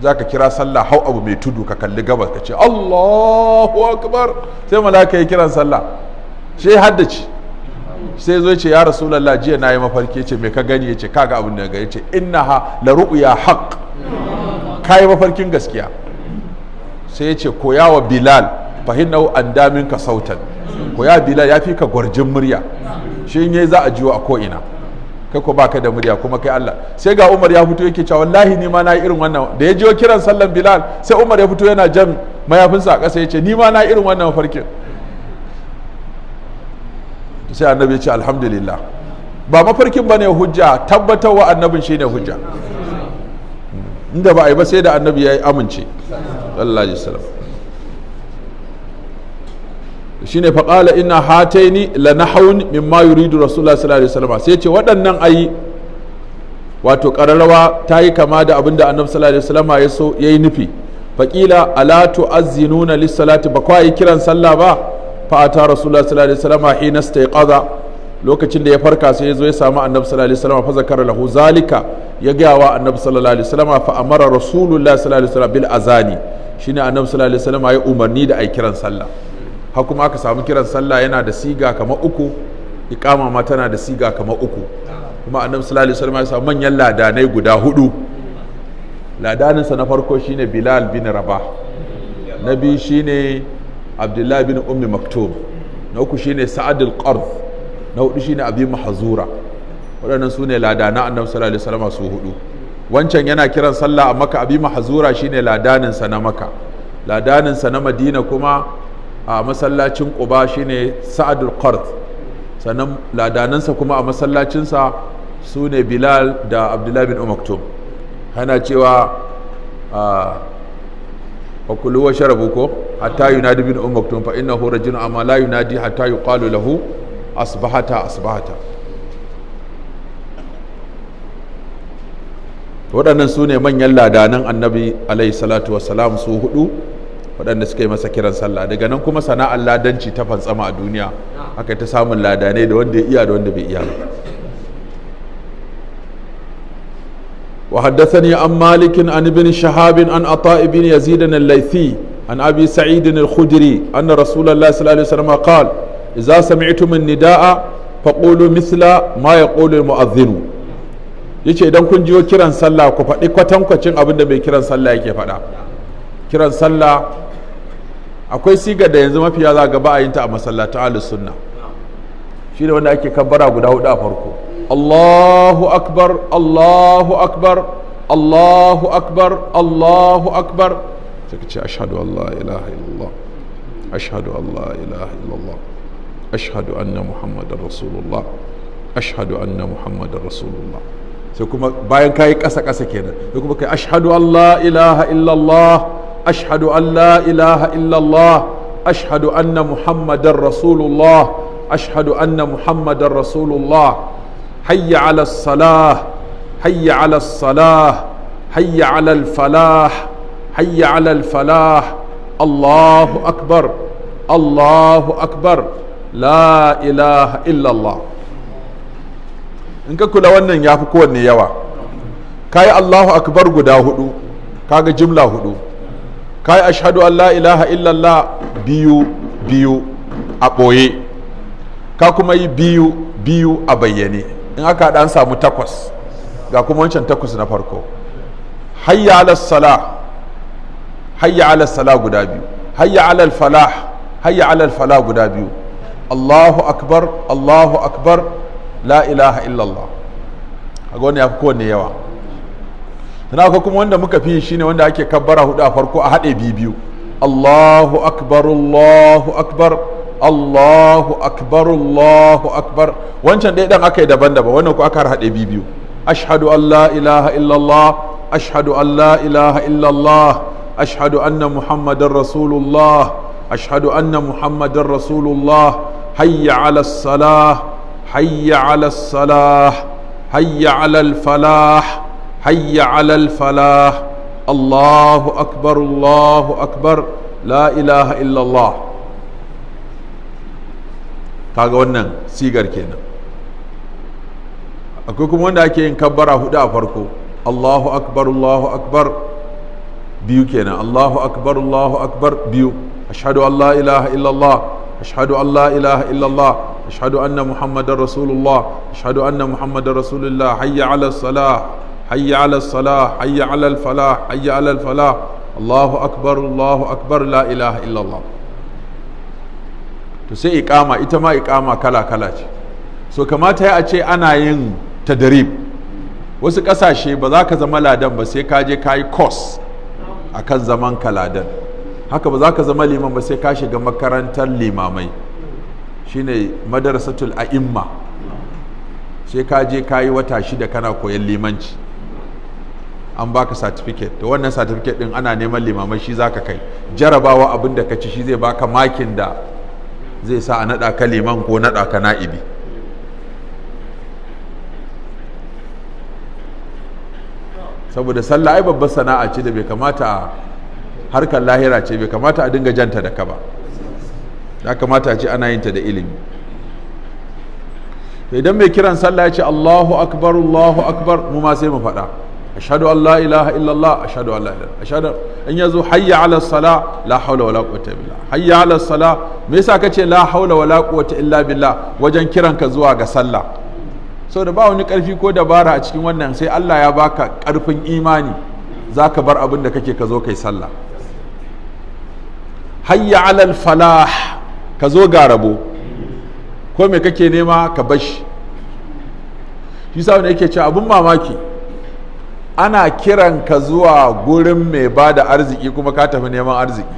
Speaker 1: za ka kira sallah hau abu mai tudu ka kalli gabas ka ce Allahu akbar sai mala'ika ya kiran sallah sai ya haddace sai zo ce ya rasulallah jiya na yi mafarki ce mai ka gani ya ce kaga abin da ga ya ce innaha la ru'ya haqq kai mafarkin gaskiya sai ya ce koya wa bilal fahinnahu an damin ka sautan koya bilal ya fi ka gwarjin murya shi in yayi za a jiwo a ko'ina kai ko baka da murya kuma kai Allah sai ga Umar ya fito yake cewa wallahi ni ma na yi irin wannan da ya jiwo kiran sallan bilal sai Umar ya fito yana jan mayafinsa a ƙasa ya ce ni ma na yi irin wannan mafarkin sai annabi ya ce alhamdulillah ba mafarkin ba ne hujja tabbatarwa annabin shi ne hujja inda ba a yi ba sai da annabi ya yi amince sallallahu alaihi wasallam shi ne faƙala ina hataini la nahawun mimma yuridu rasulullah sallallahu alaihi wasallam sai ce waɗannan ayi wato ƙararrawa ta yi kama da abin da annabi sallallahu alaihi wasallam ya so ya yi nufi faƙila ala tu'azzinuna lis-salati ba kwa yi kiran sallah ba fa'ata rasulullah sallallahu alaihi wasallam hina istayqaza lokacin da ya farka sai ya zo ya samu annabi sallallahu alaihi wasallam fa zakara lahu zalika ya ga wa annabi sallallahu alaihi wasallam fa amara rasulullah sallallahu alaihi wasallam bil azani shine annabi sallallahu alaihi wasallam ya umarni da ai kiran sallah har kuma aka samu kiran sallah yana da siga kamar uku iqama ma tana da siga kamar uku kuma annabi sallallahu alaihi wasallam ya samu manyan ladanai guda hudu ladaninsa na farko shine bilal bin rabah na biyu shine abdullahi bin ummi maktum na uku shine sa'ad al-qarf na hudu shine abi mahzura waɗannan su ne ladana annabi sallallahu alaihi wasallam su hudu wancan yana kiran sallah a maka abi mahzura shine ladaninsa na maka ladaninsa na madina kuma a masallacin quba shine sa'ad al-qarf sannan ladanansa kuma a masallacinsa su ne bilal da abdullahi bin ummi maktum hana cewa wakulu wa sharabu ko hatta yunadi bin ummi maktum fa innahu rajulun amma la yunadi hatta yuqalu lahu asbahata waɗannan su ne manyan ladanan annabi alaihi salatu wassalam su hudu waɗanda suka yi masa kiran sallah daga nan kuma sana'ar ladanci ta fantsama a duniya aka ta samun ladanai da wanda ya iya da wanda bai iya وحدثني عن مالك عن ابن شهاب عن عطاء بن يزيد الليثي عن أبي سعيد الخدري أن رسول الله صلى الله عليه وسلم قال إذا سمعتم النداء فقولوا مثل ما يقول المؤذن. yace idan kun jiyo kiran sallah ku faɗi kwatankwacin abin da mai kiran sallah yake faɗa. Kiran sallah akwai sigar da yanzu mafiya za ga ba a yin ta a masallatan ahlus sunna, shi ne wanda ake kabbara guda hudu a farko. Allahu akbar, Allahu akbar, Allahu akbar, Allahu akbar, sai ka ce ashhadu an la ilaha illallah, ashhadu an la ilaha illallah, ashhadu anna muhammadar rasulullah, ashhadu anna muhammadar rasulullah. Sai kuma bayan kayi ƙasa-ƙasa kenan sai kuma kai ashhadu an la ilaha illallah, ashhadu an la ilaha illallah, ashhadu anna muhammadar rasulullah, ashhadu anna muhammadar rasulullah. hayya ala salah, hayya ala salah, hayya ala falah, hayya ala falah. Allahu akbar, Allahu akbar, la ilaha illallah. In ka kula wannan ya fi kowanne yawa. Kayi Allahu akbar guda hudu, kaga jimla hudu. Kayi ashhadu an la ilaha illallah biyu biyu a ɓoye, ka kuma yi biyu biyu a bayyane. In aka haɗa an samu takwas, ga kuma wancan takwas na farko. Hayya ala salah, hayya ala salah guda biyu, hayya ala falah, hayya ala falah guda biyu. Allahu akbar, Allahu akbar, la ilaha illallah. A wani ya fi kowanne yawa. Tana akwai kuma wanda muka fi shi ne wanda ake kabbara hudu a farko a haɗe biyu. Allahu akbar, Allahu akbar, Allahu akbar, Allahu akbar. Wancan ɗaya ɗan aka yi daban-daban, wannan ku aka haɗe biyu. Ashhadu an la ilaha illallah, ashhadu an la ilaha illallah, ashhadu anna muhammadar rasulullah, ashhadu anna muhammadar rasulullah. Hayya ala salah, حي على الصلاة، حي على الفلاح، حي على الفلاح. الله أكبر، الله أكبر، لا إله إلا الله. kaga wannan sigar kenan. Akwai kuma wanda ake yin kabbara hudu a farko. Allahu akbar, Allahu akbar, biyu kenan. Allahu akbar, Allahu akbar, biyu. Ashhadu an la ilaha illallah, ashhadu an la ilaha illallah, ashhadu anna muhammadar rasulullah, ashhadu anna muhammadar rasulullah. Hayya ala salah, hayya ala salah, hayya ala falah, hayya ala falah. Allahu akbar, la ilaha illallah. To sai iqama, ita ma iqama kala kala ce. So kamata ya ce ana yin tadrib. Wasu kasashe ba za ka zama ladan ba sai ka je ka yi course akan zaman ka ladan. Haka ba za ka zama liman ba sai ka shiga makarantar limamai, shine madarasatul a'imma. Sai ka je ka yi wata 6 kana koyan limanci, an baka certificate. Da wannan certificate din ana neman limamai, shi zaka kai jarabawa. Abin da ka ci shi zai baka makin da zai sa a nada ka liman ko nada ka na'ibi. Saboda sallah ai babbar sana'a ce da bai kamata, harkar lahira ce, bai kamata a dinga janta da ka ba. Ya kamata a ce ana yin ta da ilimi. Idan mai kiran sallah ya ce Allahu akbar, Allahu akbar, mu ma sai mu faɗa ashhadu an la ilaha illallah, ashhadu an la ilaha, ashhadu. In yazo hayya ala salah, la hawla wala quwwata illa billah. Hayya ala salah, me yasa kace la hawla wala quwwata illa billah wajen kiran ka zuwa ga sallah? Saboda ba wani karfi ko dabara a cikin wannan, sai Allah ya baka karfin imani zaka bar abin da kake ka zo kai sallah. Hayya ala falah, ka zo ga rabo, ko me kake nema ka bashi. Shi sa wanda yake cewa abun mamaki, ana kiran ka zuwa gurin mai ba da arziki kuma ka tafi neman arziki.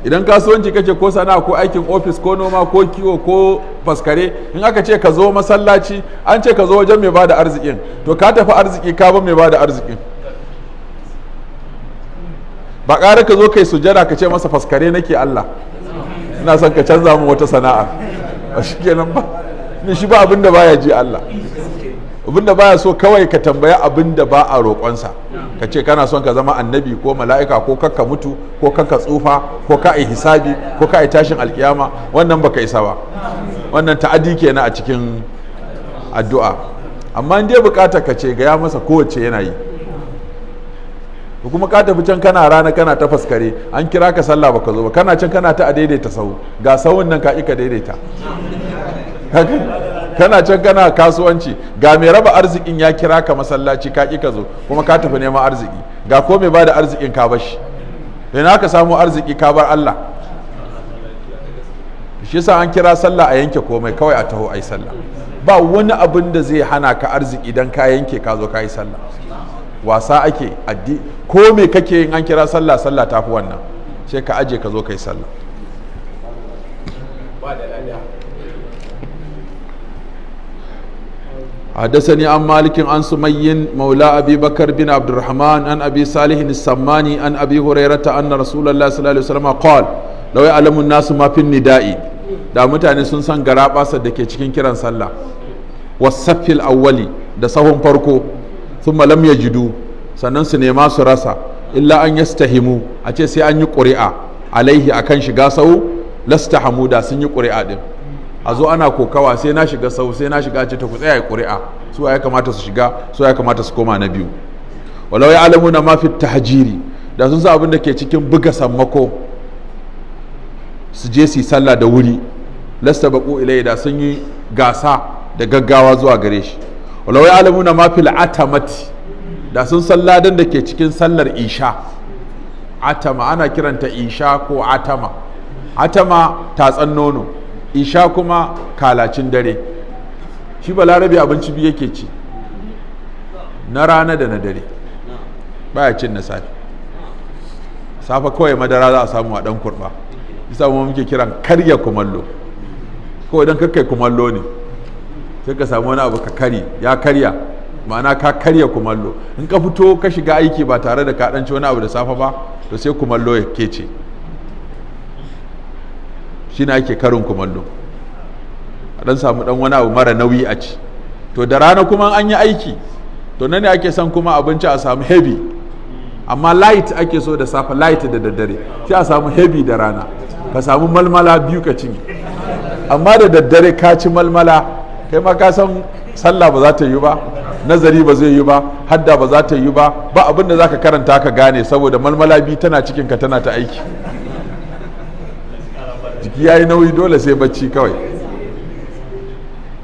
Speaker 1: Idan kasuwanci kake ko sana'a ko aikin ofis ko noma ko kiwo ko faskare, in aka ce ka zo masallaci, an ce ka zo wajen mai ba da arzikin, to ka tafi arziki ka ba mai ba da arzikin. Ba ƙara ka zo kai sujada ka ce masa faskare nake Allah, ina son ka canza mu wata sana'a, ba shi kenan ba. Ni shi ba abin da baya ji Allah, abin da baya so kawai ka tambaya abin da ba a roƙonsa. Ka ce kana son ka zama annabi ko mala'ika ko kakka mutu ko kakka tsufa ko ka yi hisabi ko ka yi tashin alkiyama, wannan baka isa ba. Wannan ta'addi kenan a cikin addu'a. amma in dai bukata ka ce ga ya masa kowace yana yi. Kuma ka tafi can kana rana kana ta faskare an kira ka sallah baka zo ba, kana can kana ta a daidaita sau, ga sauun nan ka ika daidaita. Kana can kana kasuwanci ga mai raba arzikin ya kira ka masallaci ka ika zo, kuma ka tafi neman arziki, ga ko mai bada arzikin ka bashi. Ina ka samu arziki ka bar Allah. Shi yasa an kira sallah a yanke komai kawai a taho ai sallah. Ba wani abin da zai hana ka arziki dan ka yanke ka zo ka yi sallah. Wasa ake ko me kake yin an kira sallah, sallah tafi wannan, sai ka aje ka zo ka yi sallah. حدثني عن مالك عن سمي مولى أبي بكر بن عبد الرحمن عن أبي صالح السماني عن أبي هريرة أن رسول الله صلى الله عليه وسلم قال لو يعلم الناس ما في النداء da mutane sun san garabasa da ke cikin kiran sallah wasaffil awwali da sahun farko thumma lam yajidu sannan su nema su rasa illa an yastahimu a ce sai an yi ƙuri'a alaihi akan shiga sau lastahamu da sun yi ƙuri'a din. A zo ana kokawa sai na shiga sau sai na shiga ce ta ku tsaya ƙuri'a su ya kamata su shiga su ya kamata su koma na biyu. Walau ya alamu na mafi tahajiri da sun sa abin da ke cikin buga sammako su je su yi sallah da wuri lasta baƙo ilai da sun yi gasa da gaggawa zuwa gare shi. Walau ya alamu na mafi atamati da sun salladan da ke cikin sallar isha. Atama ana kiranta isha ko atama. Atama tatsan nono, isha kuma kalacin dare. Shi balarabe abinci biyu yake ci, na rana da na dare, baya cin na safe. Safa kawai madara za a samu a dan kurba, bisa mu muke kiran karya kumallo. Kawai dan kakkai kumallo ne sai ka samu wani abu ka kari ya karya, ma'ana ka karya kumallo. In ka fito ka shiga aiki ba tare da ka ɗanci wani abu da safe ba, to sai kumallo ya kece. Shi ne ake karin kumallo, a dan samu dan wani abu mara nauyi a ci. To da rana kuma an yi aiki, to nan ne ake son kuma abinci a samu heavy, amma light ake so da safe, light da daddare, sai a samu heavy da rana, ka samu malmala biyu ka cinye. Amma da daddare ka ci malmala, kai ma ka san sallah ba za ta yi ba, nazari ba zai yi ba, hadda ba za ta yi ba, ba abin da za ka karanta ka gane saboda malmala biyu tana cikinka tana ta aiki. Jiki ya yi nauyi dole sai bacci kawai.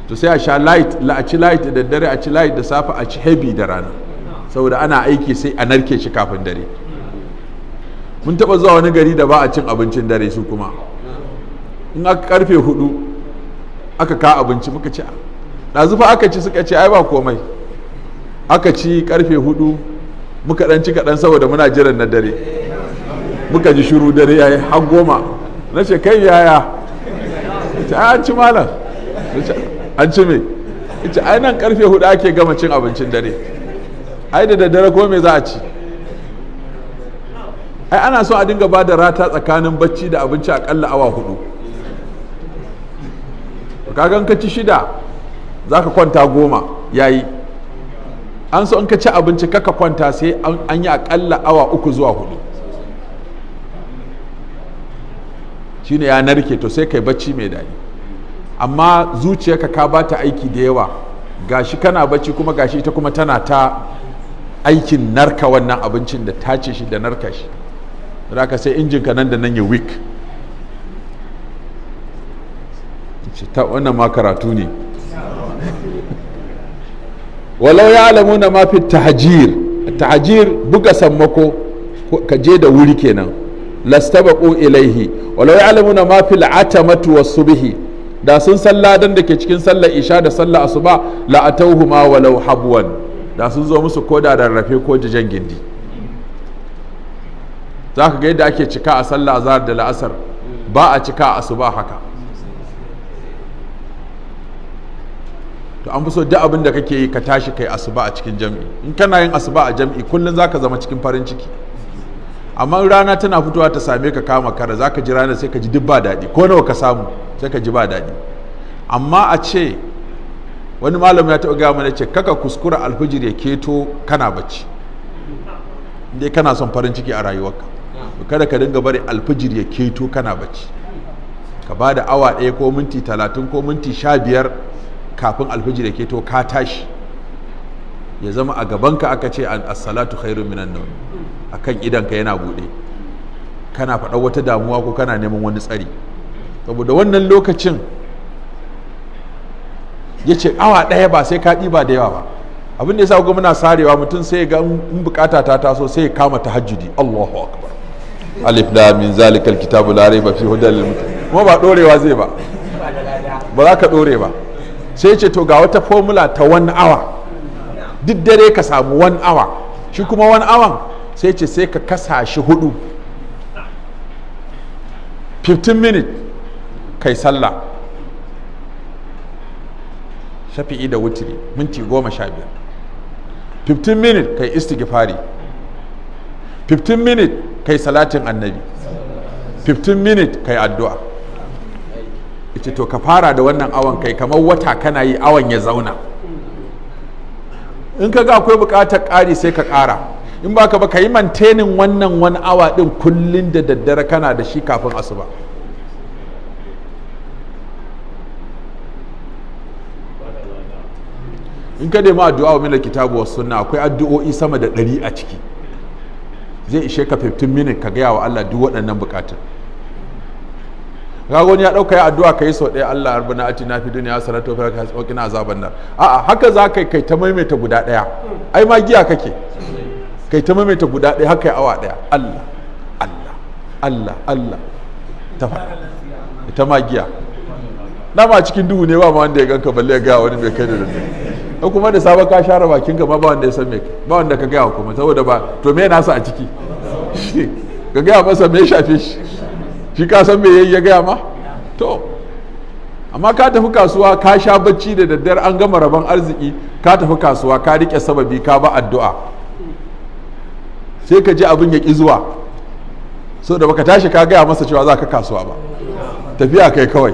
Speaker 1: To sai a sha light, a ci light da daddare, a ci light da safe, a ci heavy da rana, saboda ana aiki sai a narke shi kafin dare. Mun taɓa zuwa wani gari da ba a cin abincin dare su kuma, in aka karfe 4 aka ka abinci muka ci ɗazu fa aka ci, suka ce ai ba komai. Aka ci karfe 4 muka ɗan ci kaɗan saboda muna jiran na dare, muka ji shiru dare yayi har 10. Na ce kai yaya, ta an ci malam, an ci me, ita ai nan karfe 4 ake gama cin abincin dare, ai da daddare ko me za a ci. Ai ana so a dinga ba da rata tsakanin bacci da abinci akalla awa 4. Kagan ka ci 6 za ka kwanta 10 yayi. An so in ka ci abinci kaka kwanta sai an yi akalla awa 3 zuwa 4. Shine ya narke, to sai kai bacci mai daɗi. Amma zuciyarka ka ba ta aiki da yawa, gashi kana bacci kuma gashi ita kuma tana ta aikin narka wannan abincin da tace shi da narka shi. Zaka sai injinka nan da nan ya weak. Ta wannan ma karatu ne. Walau ya alamu na mafi tahajir buga sammako ka je da wuri kenan, lastabaqu ilaihi. Walau ya alamu na mafi al'atamatu was-subhi da sun salladan da ke cikin sallar isha da sallar asuba la atawhuma walau habwan da sun zo musu ko da rarrafe ko jijan gindi. Za ka ga yadda ake cika a sallar azhar da la'asar, ba a cika a asuba haka. To an fi so duk abin da kake yi ka tashi kai asuba a cikin jam'i. In kana yin asuba a jam'i kullum za ka zama cikin farin ciki. Amma rana tana fitowa ta same ka kama kara, za ka ji rana sai ka ji duk ba daɗi, ko nawa ka samu sai ka ji ba daɗi. Amma a ce wani malam ya taɓa gaya mana ce kaka kuskura alfijir ya keto kana bacci, indai kana son farin ciki a rayuwarka. Kada ka dinga bari alfijir ya keto kana bacci, ka ba da 1 awa ko minti 30 ko minti 15 kafin alfijir ya keto ka tashi ya zama a gabanka aka ce as-salatu khairu minan nawm, akan idanka yana bude, kana faɗa wata damuwa ko kana neman wani tsari. Saboda wannan lokacin ya ce awa ɗaya ba sai ka ɗiba da yawa ba. Abin da ya sa muna sarewa mutum sai ga in bukata ta taso sai ya kama tahajjudi, Allahu akbar, alif lam min zalikal kitabu la raiba fi hudal lil muttaqin, kuma ba dorewa zai ba za ka dore ba. Sai ce to ga wata formula ta 1 hour, duk dare ka samu 1 hour, shi kuma 1 hour sai ce sai ka kasa shi 4, 15 minutes kai sallah shafi'i da wutiri minti 15, 15 minutes kai istighfari, 15 minutes kai salatin annabi, 15 minutes kai addu'a. ita to ka fara da wannan awan kai kamar wata kana yi awan ya zauna. In ka ga akwai bukatar ƙari sai ka ƙara, in baka ba ka yi mantenin wannan 1 hour din kullun da daddare kana da shi kafin asuba. In ka nemi addu'a wa milar kitabu wa sunna, akwai addu'o'i sama da 100 a ciki, zai ishe ka 15 minutes ka gaya wa Allah duk waɗannan bukatun. ga wani ya ɗauka ya addu'a ka yi sau ɗaya, Allah arbana atina fi duniya hasanatan wa fil akhirati qina azaban nar. A'a, haka za ka kai ta maimaita guda ɗaya, ai ma giya kake, kai ta maimaita guda ɗaya haka awa ɗaya, Allah Allah Allah Allah ta faɗa, ita ma giya. Dama cikin duhu ne ba ma wanda ya ganka balle ya ga wani mai kai da daddare. Kuma da sabon ka share bakin ka ba wanda ya san me, ba wanda ka gaya kuma, saboda ba to me nasa a ciki ka gaya masa me shafe shi ka san me yayi ya gaya ma. To amma ka tafi kasuwa ka sha bacci da daddare, an gama rabon arziki, ka tafi kasuwa ka rike sababi ka ba addu'a, sai ka ji abin ya ki zuwa, so da baka tashi ka gaya masa cewa za ka kasuwa ba, tafiya kai kawai.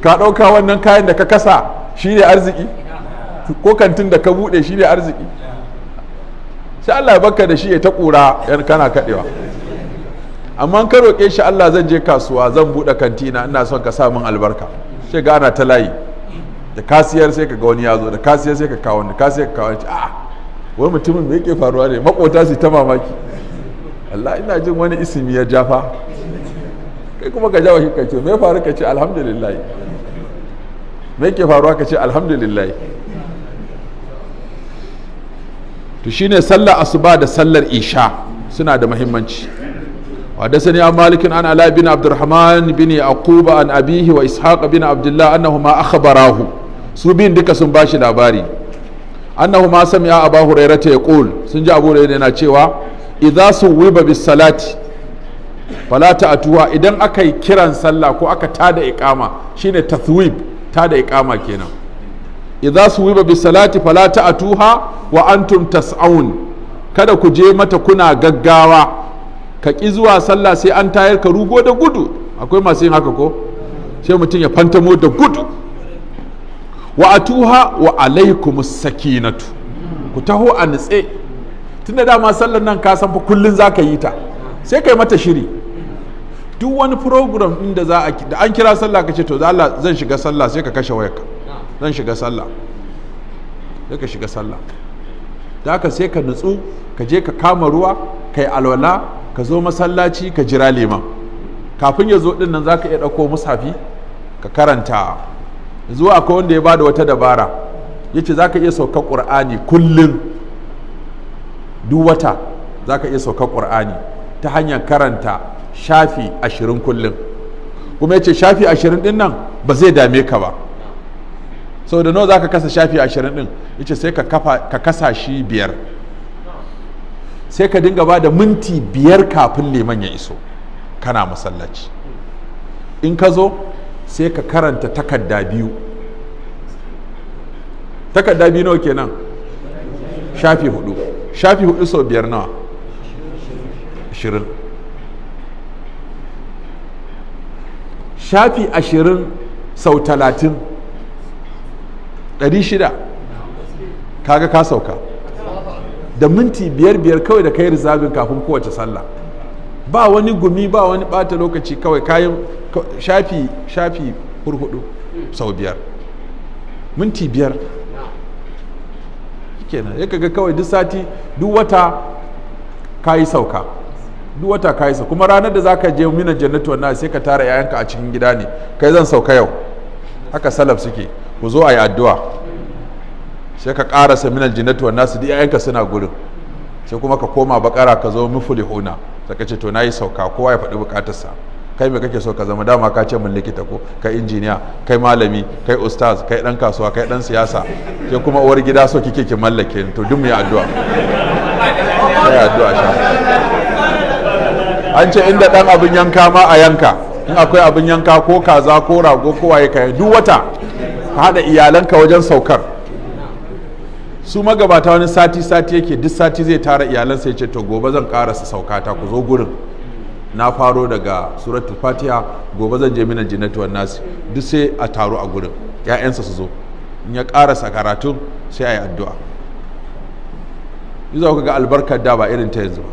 Speaker 1: Ka ɗauka wannan kayan da ka kasa shi ne arziki, ko kantin da ka buɗe shi ne arziki, sai Allah ya baka da shi ya ta ƙura yan kana kaɗewa. Amma ka roƙe shi Allah zan je kasuwa, zan buɗe kantina, ina son ka sa min albarka, sai ga ana ta layi, da kasiyar sai ka ga wani ya zo, da kasiyar sai ka kawo wani, kasiyar ka kawo wani, wani mutumin me yake faruwa ne, makota su ta mamaki, Allah ina jin wani isimi ya jafa, kai kuma ka jawa shi ka ce me faru, ka ce alhamdulillah, me yake faruwa, ka ce alhamdulillah. To shine sallar asuba da sallar isha suna da muhimmanci. وحدثني عن مالك عن علاء بن عبد الرحمن بن يعقوب عن أبيه وإسحاق بن عبد الله أنهما أخبراه سبين دك سنباشي لاباري أنهما سمع أبا هريرة يقول سنجا أبو هريرة cewa إذا سوب بالصلاة فلا تأتوها. إذن أكي كيران صلى كو أكا تادا إقامة شين تثويب، تادا إقامة كينا. إذا سوب بالصلاة فلا تأتوها وأنتم تسعون. kada ku je mata kuna gaggawa, ka ƙi zuwa sallah sai an tayar ka rugo da gudu. Akwai masu yin haka ko, sai mutum ya fantamo da gudu. Wa atuha wa alaikumus sakinatu, ku taho a nitse, tunda dama sallar nan ka san fa kullun zaka yi ta, sai kai mata shiri. Duk wani program din da za a da an kira sallah ka ce to Allah zan shiga sallah, sai ka kashe wayarka, zan shiga sallah, sai ka shiga sallah. Da haka sai ka nutsu, ka je ka kama ruwa, kai alwala, ka zo masallaci ka jira liman. Kafin ya zo din nan zaka iya dauko mushafi ka karanta. Zuwa akwai wanda ya bada wata dabara, yace zaka iya saukar Qur'ani kullun, duk wata zaka iya saukar Qur'ani ta hanyar karanta shafi 20 kullun. Kuma yace shafi 20 din nan ba zai dame ka ba, sau da nawa zaka kasa shafi 20 din, yace sai ka kasa shi 5, sai ka dinga ba da minti 5 kafin liman ya iso kana masallaci. In ka zo sai ka karanta takarda 2. Takarda 2 nawa kenan? Shafi 4. Shafi 4 sau 5 nawa? 20. Shafi 20 sau 30 600. Kaga ka sauka da minti 5 kawai da kai rizabin kafin kowace sallah. Ba wani gumi, ba wani bata lokaci, kawai kayan shafi 4 sau 5 minti 5. shikenan ya kaga kawai duk sati duk wata kayi sauka, duk wata kayi sauka. Kuma ranar da zaka je minan jannatu wannan sai ka tara yayanka a cikin gida ne, kai zan sauka yau, haka salaf suke, ku zo a yi addu'a, sai ka karasa minan jannatu wannan su duk yayanka suna gurin, sai kuma ka koma bakara ka zo muflihuna, sai ka ce to nayi sauka, kowa ya faɗi bukatarsa. Kai me kake so ka zama? Dama ka ce mun likita ko kai injiniya, kai malami, kai ustaz, kai dan kasuwa, kai dan siyasa, ke kuma uwar gida so kike ki mallake ni. To duk mu yi addu'a, kai addu'a sha. An ce inda dan abin yanka ma a yanka, in akwai abin yanka ko kaza ko rago ko waye kai duk wata ka hada iyalanka wajen saukar. Su magabata wani sati yake, duk sati zai tara iyalansa ya ce to gobe zan karasa saukata, ku zo gurin, na faro daga suratul fatiha, gobe zan je minan jinnati wan nasi, duk sai a taro a gurin, ƴaƴansa su zo, in ya karasa karatun sai a yi addu'a. Yi za ku ga albarkar da ba irin ta yanzu ba.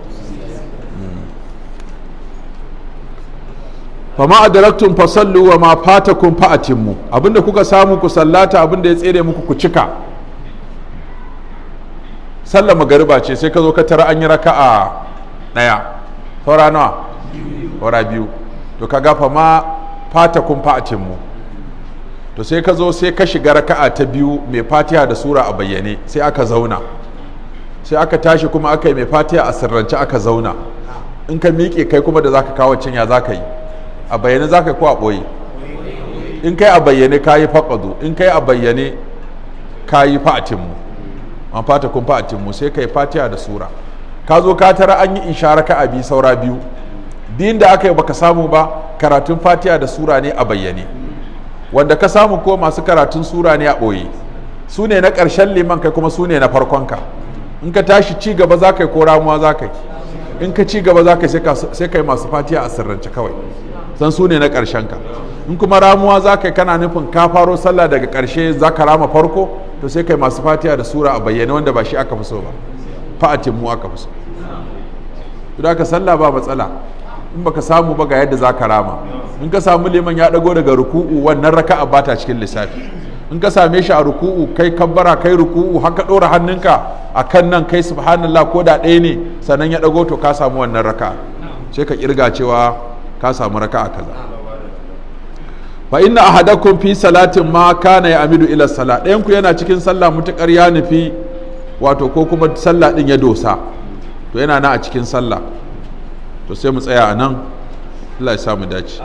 Speaker 1: fama adraktum fasallu wa ma fatakum fa'atimmu, abinda kuka samu ku sallata, abinda ya tsere muku ku cika. Sallar magariba ce sai ka zo ka tara an yi raka'a ɗaya, saura nawa? Saura biyu. To ka gafa ma fatakum fa'atimmu, to sai ka zo sai ka shiga raka'a ta biyu mai fatiha da sura a bayyane, sai aka zauna, sai aka tashi kuma aka yi mai fatiha a sirrance aka zauna. In ka miƙe kai kuma da zaka kawo cinya zaka yi a bayyane, zaka yi ko a ɓoye? In kai a bayyane ka yi faƙadu, in kai a bayyane ka yi fa'atimmu, an fata kun fa'atimmu, sai ka yi fatiha da sura. Ka zo ka tara an yi isha raka'a biyu saura biyu, din da aka yi baka samu ba, karatun fatiha da sura ne a bayyane, wanda ka samu ko masu karatun sura ne a ɓoye, su ne na ƙarshen liman, kai kuma su ne na farkonka. In ka tashi ci gaba za ka yi ko ramuwa za ka yi? In ka ci gaba za ka yi sai ka yi masu fatiha a sirrance kawai, san su ne na ƙarshen ka. In kuma ramuwa za ka yi kana nufin ka faro sallah daga ƙarshe za ka rama farko, to sai ka yi masu fatiha da sura a bayyane, wanda ba shi aka fi so ba, fa'atimmu aka fi so. To ka sallah ba matsala, in baka samu ba ga yadda za ka rama. In ka samu liman ya dago daga ruku'u, wannan raka'a ba ta cikin lissafi. In ka same shi a ruku'u, kai kabbara, kai ruku'u, haka ɗora hannunka a kan nan, kai subhanallah ko da ɗaya ne, sannan ya dago, to ka samu wannan raka'a, sai ka kirga cewa ka samu raka'a kaza. Fa inna ahadakum fi salatin ma kana ya amidu ila salat, ɗayan ku yana cikin sallah mutukar ya nufi, wato ko kuma sallah din ya dosa, to yana nan a cikin sallah. To sai mu tsaya a nan, Allah ya samu dace.